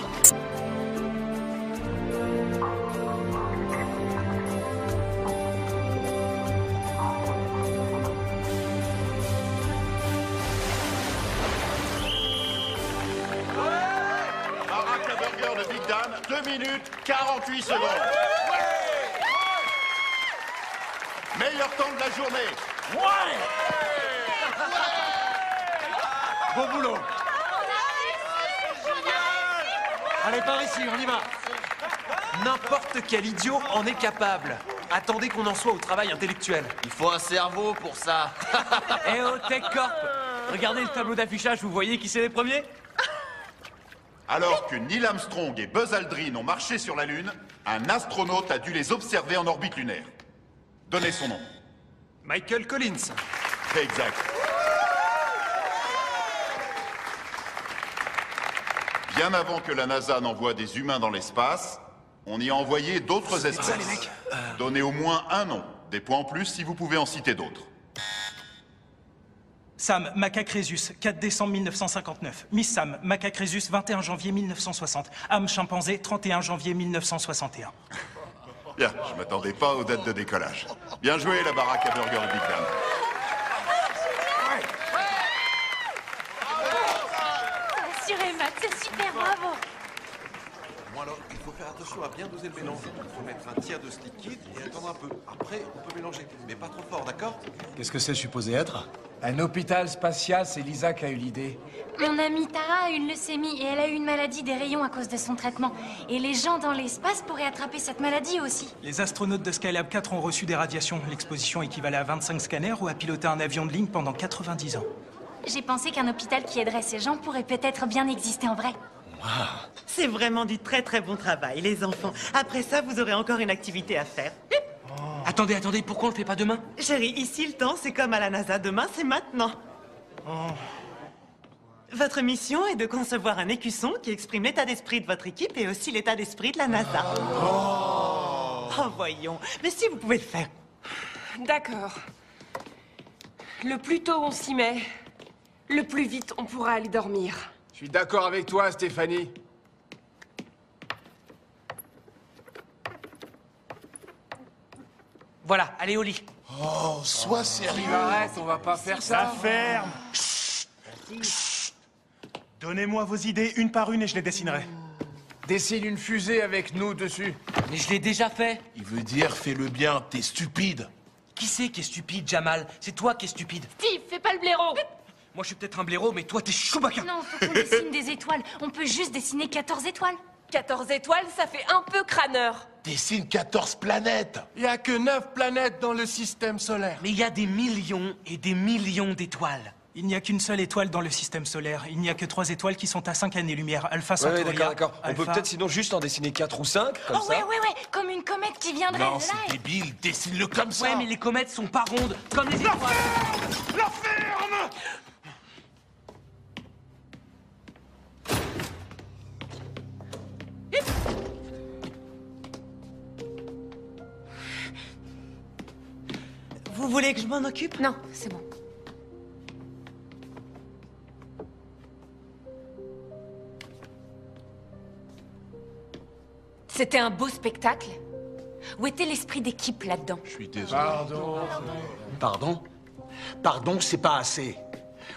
Barack à burger de Big Dan, 2 minutes 48 secondes. Meilleur temps de la journée. Bon boulot. Allez, par ici, on y va. N'importe quel idiot en est capable. Attendez qu'on en soit au travail intellectuel. Il faut un cerveau pour ça. Eh oh, Tech Corp, regardez le tableau d'affichage, vous voyez qui c'est les premiers? Alors que Neil Armstrong et Buzz Aldrin ont marché sur la Lune, un astronaute a dû les observer en orbite lunaire. Donnez son nom. Michael Collins. Exact. Bien avant que la NASA n'envoie des humains dans l'espace, on y a envoyé d'autres espèces. ça, les mecs Donnez au moins un nom. Des points en plus si vous pouvez en citer d'autres. Sam, Macacrésus, 4 décembre 1959. Miss Sam, Macacrésus, 21 janvier 1960. Am chimpanzé, 31 janvier 1961. Bien, je m'attendais pas aux dates de décollage. Bien joué, la baraque à burger de Big Dan. Assuré, Matt, c'est super, bravo. Bon alors, il faut faire attention à bien doser le mélange. Il faut mettre un tiers de ce liquide et attendre un peu. Après, on peut mélanger, mais pas trop fort, d'accord? Qu'est-ce que c'est supposé être? Un hôpital spatial, c'est Lisa qui a eu l'idée. Mon amie Tara a une leucémie et elle a eu une maladie des rayons à cause de son traitement. Et les gens dans l'espace pourraient attraper cette maladie aussi. Les astronautes de Skylab 4 ont reçu des radiations. L'exposition équivalait à 25 scanners ou à piloter un avion de ligne pendant 90 ans. J'ai pensé qu'un hôpital qui aiderait ces gens pourrait peut-être bien exister en vrai. C'est vraiment du très très bon travail, les enfants. Après ça, vous aurez encore une activité à faire. Attendez, attendez, pourquoi on le fait pas demain? Chérie, ici le temps, c'est comme à la NASA. Demain, c'est maintenant. Votre mission est de concevoir un écusson qui exprime l'état d'esprit de votre équipe et aussi l'état d'esprit de la NASA. Oh, voyons. Mais si vous pouvez le faire. D'accord. Le plus tôt on s'y met, le plus vite on pourra aller dormir. Je suis d'accord avec toi, Stéphanie. Voilà, allez au lit. Oh, sois sérieux. Arrête, on va pas faire ça. La ferme. Donnez-moi vos idées une par une et je les dessinerai. Dessine une fusée avec nous dessus. Mais je l'ai déjà fait. Il veut dire fais-le bien, t'es stupide. Qui c'est qui est stupide, Jamal? C'est toi qui es stupide. Steve, fais pas le blaireau. Moi, je suis peut-être un blaireau, mais toi, t'es Chewbacca. Non, faut qu'on dessine des étoiles. On peut juste dessiner 14 étoiles. 14 étoiles, ça fait un peu crâneur. Dessine 14 planètes. Il n'y a que 9 planètes dans le système solaire. Mais il y a des millions et des millions d'étoiles. Il n'y a qu'une seule étoile dans le système solaire. Il n'y a que 3 étoiles qui sont à 5 années-lumière. Alpha Centauri. Ouais, d'accord. On peut Alpha... peut-être sinon juste en dessiner 4 ou 5, comme Oh ça. ouais, comme une comète qui viendrait Non, de là. c'est débile, dessine-le comme ça. Ouais, mais les comètes sont pas rondes, comme les étoiles. La ferme! Vous voulez que je m'en occupe? Non, c'est bon. C'était un beau spectacle. Où était l'esprit d'équipe là-dedans? Je suis désolé. Pardon? Pardon, c'est pas assez.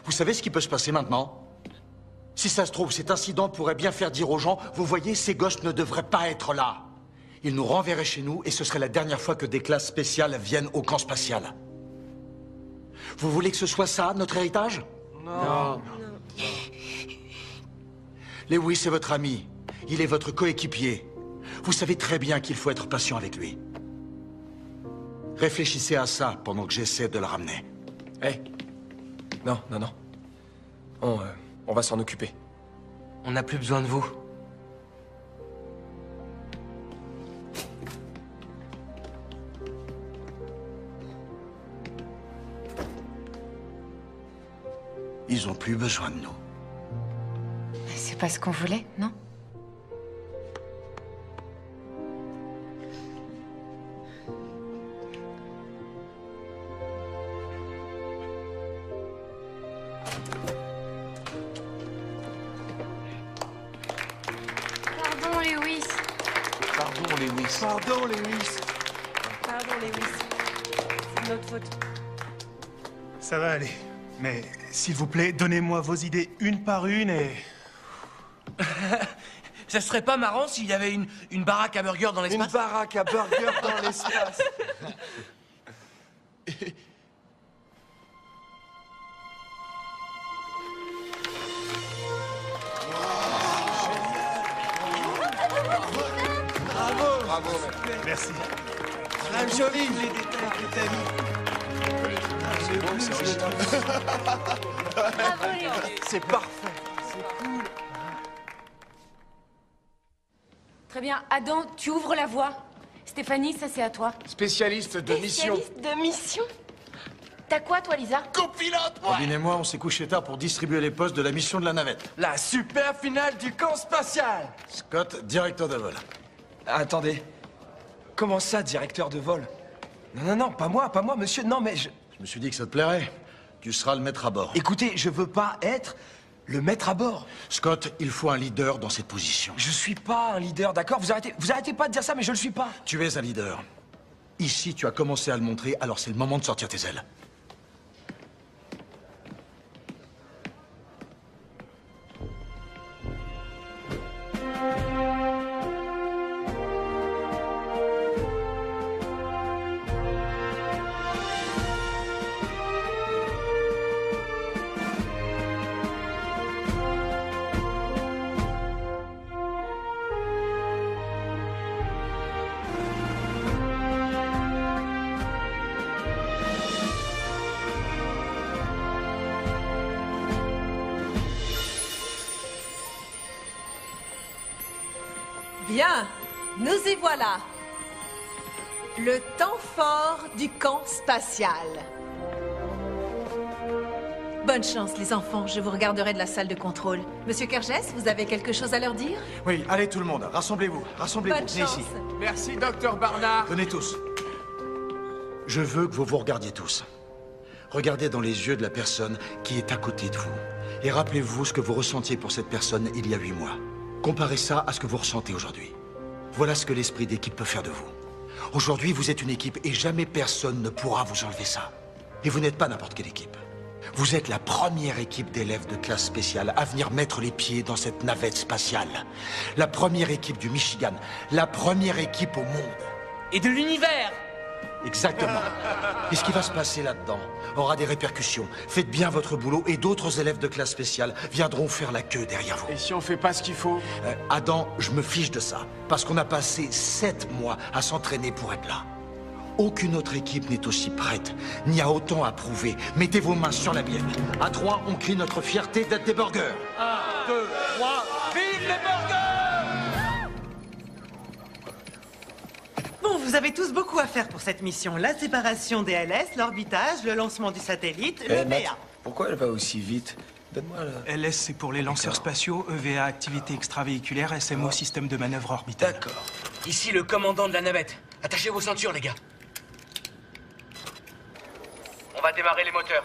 Vous savez ce qui peut se passer maintenant? Si ça se trouve, cet incident pourrait bien faire dire aux gens, vous voyez, ces gosses ne devraient pas être là. Ils nous renverraient chez nous et ce serait la dernière fois que des classes spéciales viennent au camp spatial. Vous voulez que ce soit ça, notre héritage? Non. Lewis est votre ami. Il est votre coéquipier. Vous savez très bien qu'il faut être patient avec lui. Réfléchissez à ça pendant que j'essaie de le ramener. Hé. Non. On va s'en occuper. On n'a plus besoin de vous. Ils ont plus besoin de nous. C'est pas ce qu'on voulait, non? Pardon, Lewis. Pardon, Lewis. Pardon, Lewis. Pardon, Lewis. C'est notre faute. Ça va aller. Mais s'il vous plaît, donnez-moi vos idées une par une et... Ça serait pas marrant s'il y avait une baraque à burger dans l'espace? Une baraque à burger dans l'espace. Bravo. Bravo, Merci. Ah, joli, les détails que t'as mis. C'est bon, c'est Bravo, Lewis. C'est parfait. C'est cool. Très bien. Adam, tu ouvres la voie. Stéphanie, ça c'est à toi. Spécialiste de mission. Spécialiste de mission? T'as quoi, toi, Lisa? Copilote, moi. Robin et moi, on s'est couché tard pour distribuer les postes de la mission de la navette. La super finale du camp spatial. Scott, directeur de vol. Attendez. Comment ça, directeur de vol? Non, pas moi, monsieur. Non, mais je... Je me suis dit que ça te plairait. Tu seras le maître à bord. Écoutez, je veux pas être le maître à bord. Scott, il faut un leader dans cette position. Je suis pas un leader, d'accord? Vous arrêtez pas de dire ça, mais je le suis pas. Tu es un leader. Ici, tu as commencé à le montrer, alors c'est le moment de sortir tes ailes. Bien, nous y voilà. Le temps fort du camp spatial. Bonne chance, les enfants. Je vous regarderai de la salle de contrôle. Monsieur Kergès, vous avez quelque chose à leur dire? Oui, allez tout le monde, rassemblez-vous. Rassemblez-vous, Bonne venez chance. ici. Merci, docteur Barnard. Venez tous. Je veux que vous vous regardiez tous. Regardez dans les yeux de la personne qui est à côté de vous. Et rappelez-vous ce que vous ressentiez pour cette personne il y a 8 mois. Comparez ça à ce que vous ressentez aujourd'hui. Voilà ce que l'esprit d'équipe peut faire de vous. Aujourd'hui, vous êtes une équipe et jamais personne ne pourra vous enlever ça. Et vous n'êtes pas n'importe quelle équipe. Vous êtes la première équipe d'élèves de classe spéciale à venir mettre les pieds dans cette navette spatiale. La première équipe du Michigan. La première équipe au monde. Et de l'univers! Exactement. Et ce qui va se passer là-dedans aura des répercussions. Faites bien votre boulot et d'autres élèves de classe spéciale viendront faire la queue derrière vous. Et si on fait pas ce qu'il faut? Adam, je me fiche de ça. Parce qu'on a passé 7 mois à s'entraîner pour être là. Aucune autre équipe n'est aussi prête, ni a autant à prouver. Mettez vos mains sur la mienne. À 3, on crie notre fierté d'être des burgers. 1, 2, 3, vive les burgers! Bon, vous avez tous beaucoup à faire pour cette mission. La séparation des LS, l'orbitage, le lancement du satellite, le Matt, PA. pourquoi elle va aussi vite? Donne-moi la... LS, c'est pour les lanceurs spatiaux, EVA, activité extravéhiculaire, SMO, système de manœuvre orbital. D'accord. Ici le commandant de la navette. Attachez vos ceintures, les gars. On va démarrer les moteurs.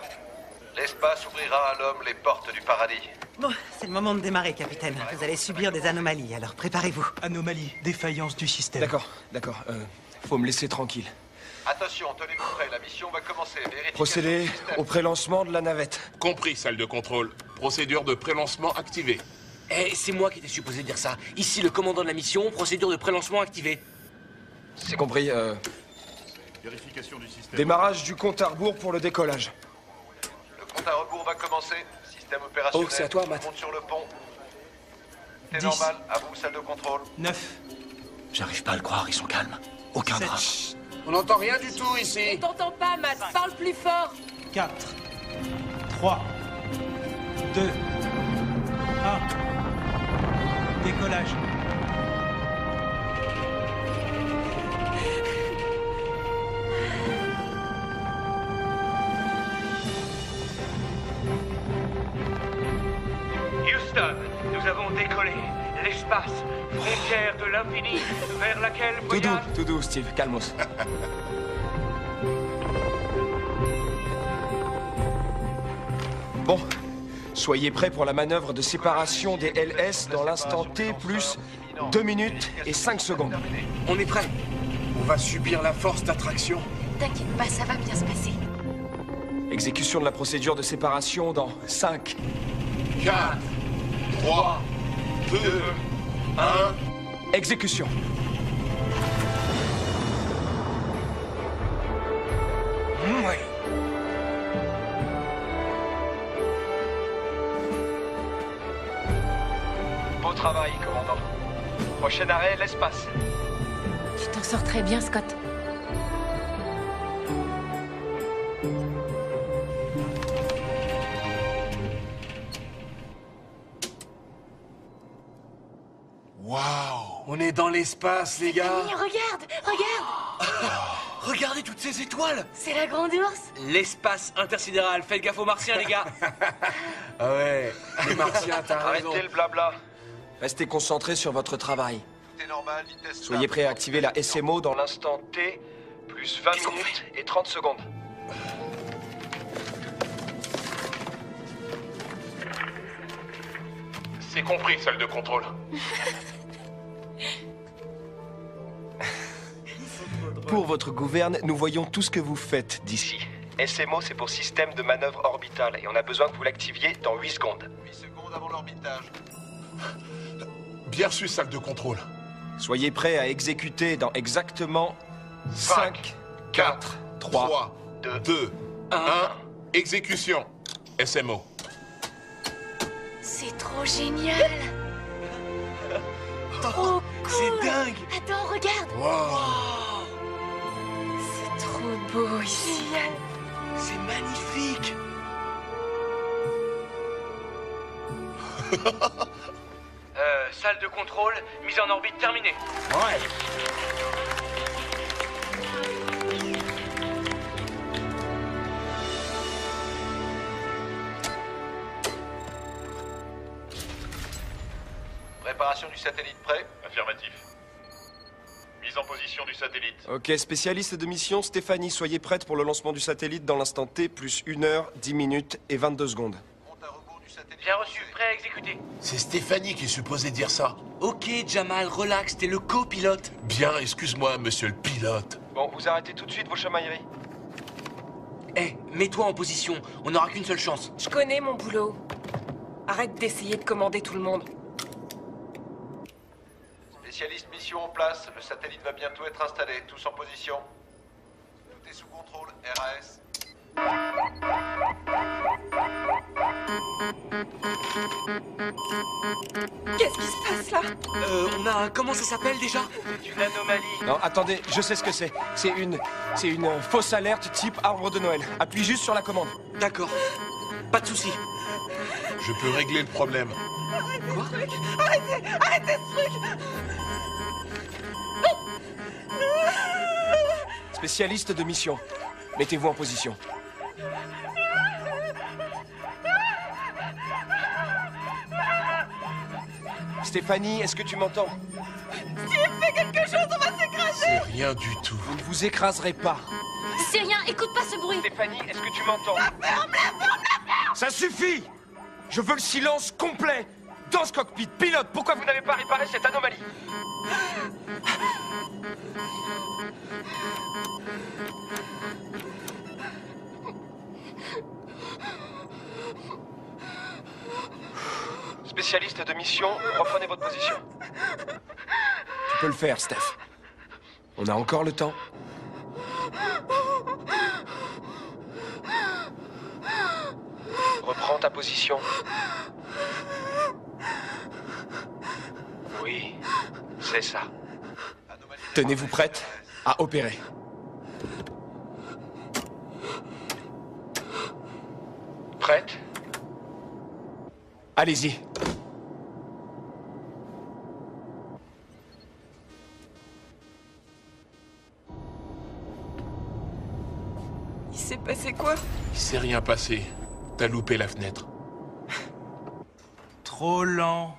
L'espace ouvrira à l'homme les portes du paradis. Bon, c'est le moment de démarrer, capitaine. Vous allez subir des anomalies, alors préparez-vous. Anomalie, défaillance du système. D'accord. Faut me laisser tranquille. Attention, tenez-vous prêts, la mission va commencer. Vérification Procéder du système. au prélancement de la navette. Compris, salle de contrôle. Procédure de prélancement activée. Eh, c'est moi qui étais supposé dire ça. Ici, le commandant de la mission, procédure de prélancement activée. C'est compris, Vérification du système. Démarrage du compte à rebours pour le décollage. Le compte à rebours va commencer. Système opérationnel. Oh, c'est à toi, Matt. Monte sur le pont. C'est 10. normal. À vous, salle de contrôle. 9. J'arrive pas à le croire, ils sont calmes. Aucun 7. drame. On n'entend rien du tout ici. On t'entend pas, Matt. Parle plus fort. 4. 3. 2. 1. Décollage. Houston, nous avons décollé. L'espace, frontière de l'infini, vers laquelle voyage... Tout doux, Steve, calmos. Bon, soyez prêts pour la manœuvre de séparation des LS dans l'instant T plus 2 minutes et 5 secondes. On est prêts. On va subir la force d'attraction. T'inquiète pas, ça va bien se passer. Exécution de la procédure de séparation dans 5, 4, 3, 2, 1... Exécution. Ouais. Beau travail, commandant. Prochain arrêt, l'espace. Tu t'en sors très bien, Scott. Waouh! On est dans l'espace, les gars. Regarde. Regardez toutes ces étoiles. C'est la grande ours. L'espace intersidéral. Faites gaffe aux martiens, les gars. Ah ouais, les martiens, t'as raison. Arrêtez le blabla. Restez concentrés sur votre travail. Tout est normal, vitesse Soyez stable. prêts à activer la SMO dans l'instant T plus 20 minutes et 30 secondes. C'est compris, salle de contrôle. Pour votre gouverne, nous voyons tout ce que vous faites d'ici. SMO, c'est pour système de manœuvre orbitale, et on a besoin que vous l'activiez dans 8 secondes. 8 secondes avant l'orbitage. Bien reçu, salle de contrôle. Soyez prêts à exécuter dans exactement 5, 4, 3, 2, 1... Exécution. SMO. C'est trop génial. Trop cool. C'est dingue. Attends, regarde. Wow. C'est trop beau ici. Génial. C'est magnifique. Salle de contrôle, mise en orbite terminée. Ouais. Préparation du satellite prêt? Affirmatif. Mise en position du satellite. Ok, spécialiste de mission, Stéphanie, soyez prête pour le lancement du satellite dans l'instant T plus 1 heure, 10 minutes et 22 secondes. Compte à rebours du satellite. Bien reçu, prêt à exécuter. C'est Stéphanie qui est supposée dire ça. Ok, Jamal, relax, t'es le copilote. Bien, excuse-moi, monsieur le pilote. Bon, vous arrêtez tout de suite vos chamailleries. Eh, mets-toi en position, on n'aura qu'une seule chance. Je connais mon boulot. Arrête d'essayer de commander tout le monde. Spécialiste mission en place. Le satellite va bientôt être installé. Tous en position. Tout est sous contrôle. RAS. Qu'est-ce qui se passe là? On a un... Comment ça s'appelle déjà? C'est une anomalie. Non, attendez, je sais ce que c'est. C'est une fausse alerte type arbre de Noël. Appuie juste sur la commande. D'accord. Pas de souci. Je peux régler le problème. Quoi? Arrêtez ce truc! Spécialiste de mission, mettez-vous en position. Stéphanie, est-ce que tu m'entends? Steve, fais quelque chose, on va s'écraser! C'est rien du tout. Vous ne vous écraserez pas. C'est rien, écoute pas ce bruit. Stéphanie, est-ce que tu m'entends? La ferme! Ça suffit! Je veux le silence complet dans ce cockpit. Pilote, pourquoi vous n'avez pas réparé cette anomalie? Spécialiste de mission, reprenez votre position. Tu peux le faire, Steph. On a encore le temps. Reprends ta position. Oui, c'est ça. Tenez-vous prête à opérer. Prête? Allez-y. Il s'est passé quoi? Il s'est rien passé. T'as loupé la fenêtre. Trop lent.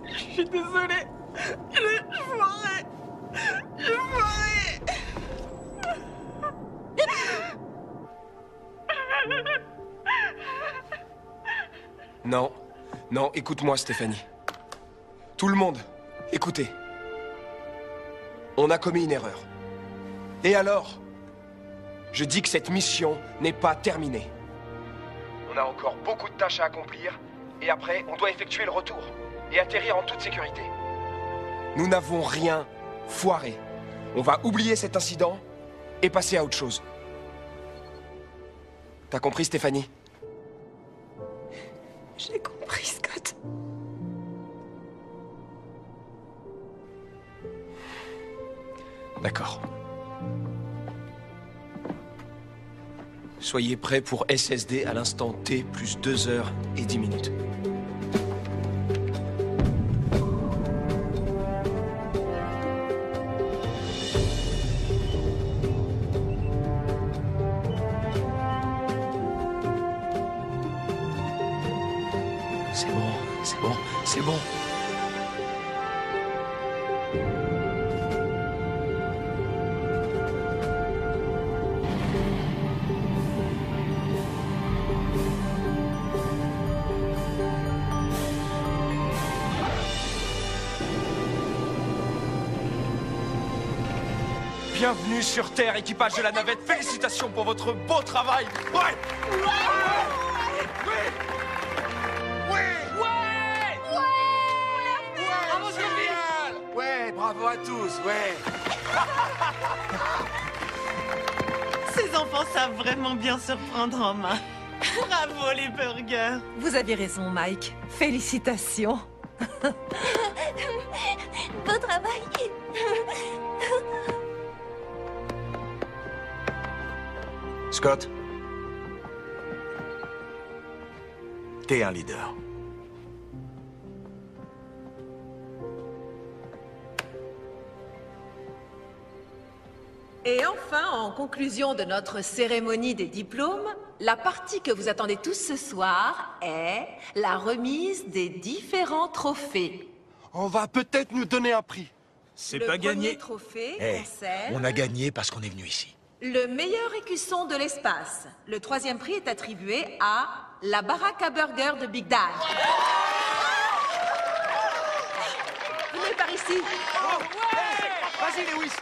Je suis désolée. Je foirais. Je foirais. Non, non, écoute-moi, Stéphanie. Tout le monde, écoutez. On a commis une erreur. Et alors? Je dis que cette mission n'est pas terminée. On a encore beaucoup de tâches à accomplir, et après, on doit effectuer le retour, et atterrir en toute sécurité. Nous n'avons rien foiré. On va oublier cet incident, et passer à autre chose. T'as compris, Stéphanie? J'ai compris, Scott. D'accord. Soyez prêts pour SSD à l'instant T plus 2 heures et 10 minutes. C'est bon, c'est bon, c'est bon. Bienvenue sur Terre, équipage de la navette. Félicitations pour votre beau travail. Ouais! Bravo, génial! Ouais, bravo à tous, ouais. Ces enfants savent vraiment bien se reprendre en main. Bravo les burgers. Vous avez raison, Mike. Félicitations. Beau travail. Scott, t'es un leader. Et enfin, en conclusion de notre cérémonie des diplômes, la partie que vous attendez tous ce soir est la remise des différents trophées. On va peut-être nous donner un prix. C'est Le pas premier gagné. trophée Eh, concerne on a gagné parce qu'on est venu ici. le meilleur écusson de l'espace. Le troisième prix est attribué à la baraque à burger de Big Dan. Venez par ici. Vas-y, Lewis.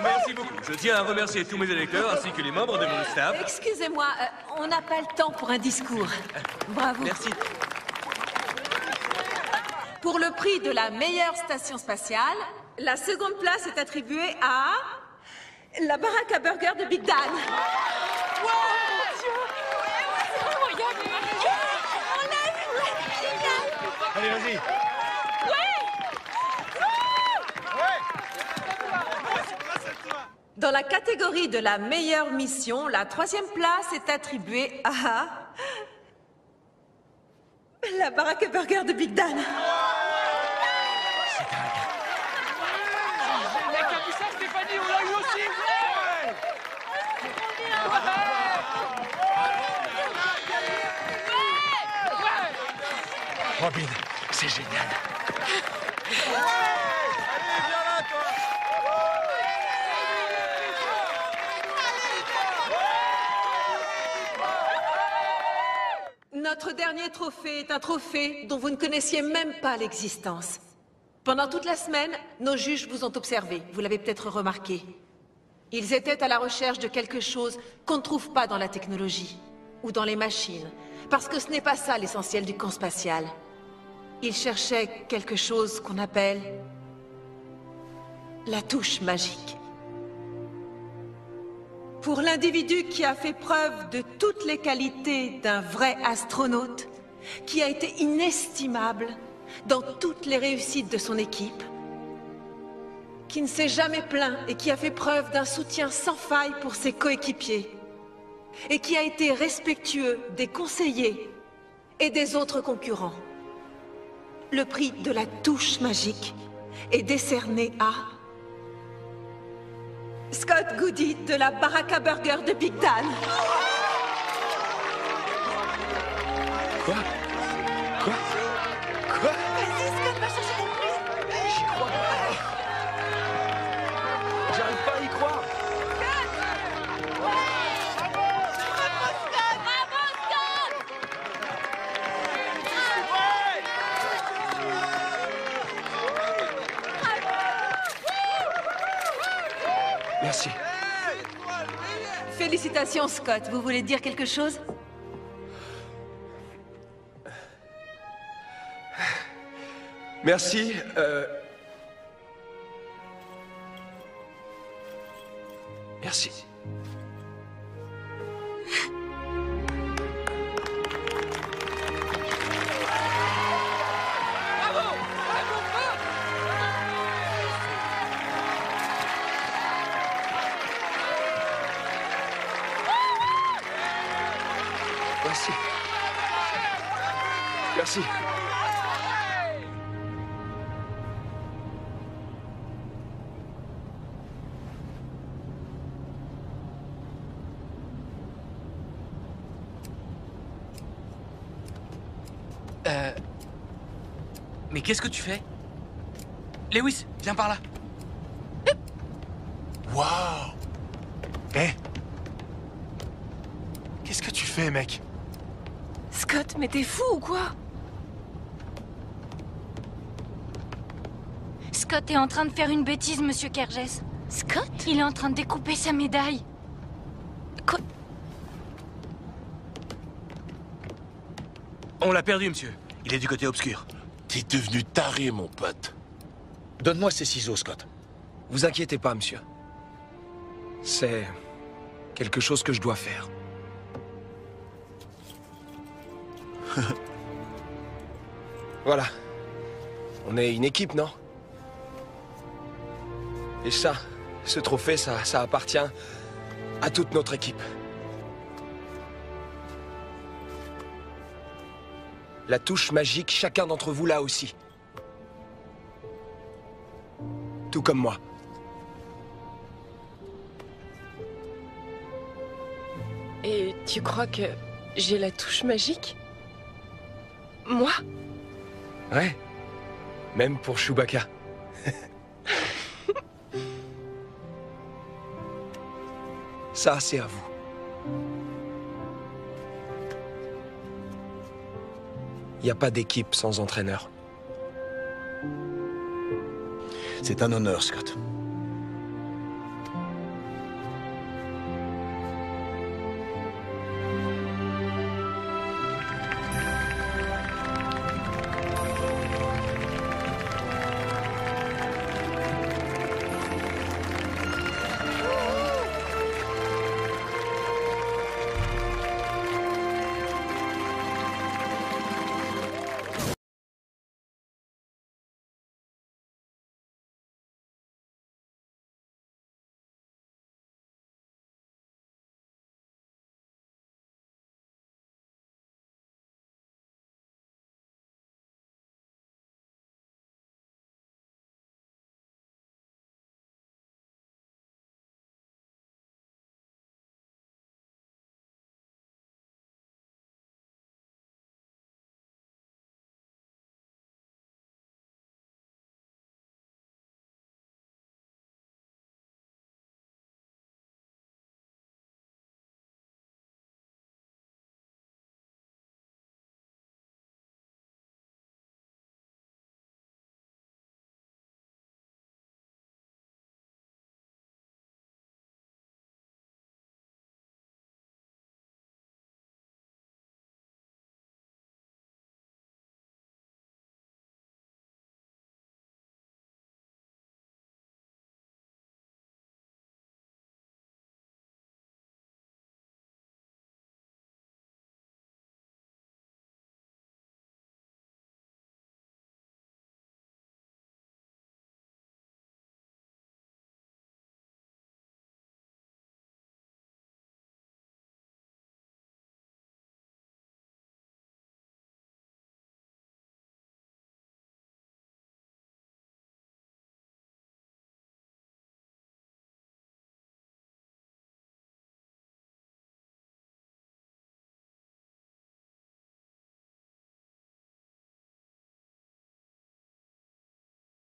Merci beaucoup. Je tiens à remercier tous mes électeurs ainsi que les membres de mon staff. Excusez-moi, on n'a pas le temps pour un discours. Bravo. Merci. Pour le prix de la meilleure station spatiale, la seconde place est attribuée à la baraque à burger de Big Dan. Allez, vas-y. Dans la catégorie de la meilleure mission, la troisième place est attribuée à la baraque à burger de Big Dan. Mec, t'as vu ça, Stéphanie? On l'a eu aussi! Robin, c'est génial. Notre dernier trophée est un trophée dont vous ne connaissiez même pas l'existence. Pendant toute la semaine, nos juges vous ont observé, vous l'avez peut-être remarqué. Ils étaient à la recherche de quelque chose qu'on ne trouve pas dans la technologie ou dans les machines, parce que ce n'est pas ça l'essentiel du camp spatial. Ils cherchaient quelque chose qu'on appelle la touche magique. Pour l'individu qui a fait preuve de toutes les qualités d'un vrai astronaute, qui a été inestimable dans toutes les réussites de son équipe, qui ne s'est jamais plaint et qui a fait preuve d'un soutien sans faille pour ses coéquipiers, et qui a été respectueux des conseillers et des autres concurrents. Le prix de la touche magique est décerné à Scott Goody de la Baraka Burger de Big Dan. Quoi? Quoi? Quoi? Vas-y, Scott, va chercher ton prix. J'y crois pas. J'arrive pas à y croire. Merci. Félicitations, Scott. Vous voulez dire quelque chose? Merci. Merci. Merci. Merci. Mais qu'est-ce que tu fais? Lewis, viens par là. Waouh! Hé! Qu'est-ce que tu fais, mec? Scott, mais t'es fou ou quoi? Scott est en train de faire une bêtise, monsieur Kerges. Scott? Il est en train de découper sa médaille. Quoi? On l'a perdu, monsieur. Il est du côté obscur. T'es devenu taré, mon pote. Donne-moi ces ciseaux, Scott. Vous inquiétez pas, monsieur. C'est quelque chose que je dois faire. Voilà. On est une équipe, non? Et ça, ce trophée, ça appartient à toute notre équipe. La touche magique, chacun d'entre vous l'a aussi. Tout comme moi. Et tu crois que j'ai la touche magique? Moi? Ouais. Même pour Chewbacca. Ça, c'est à vous. Il n'y a pas d'équipe sans entraîneur. C'est un honneur, Scott.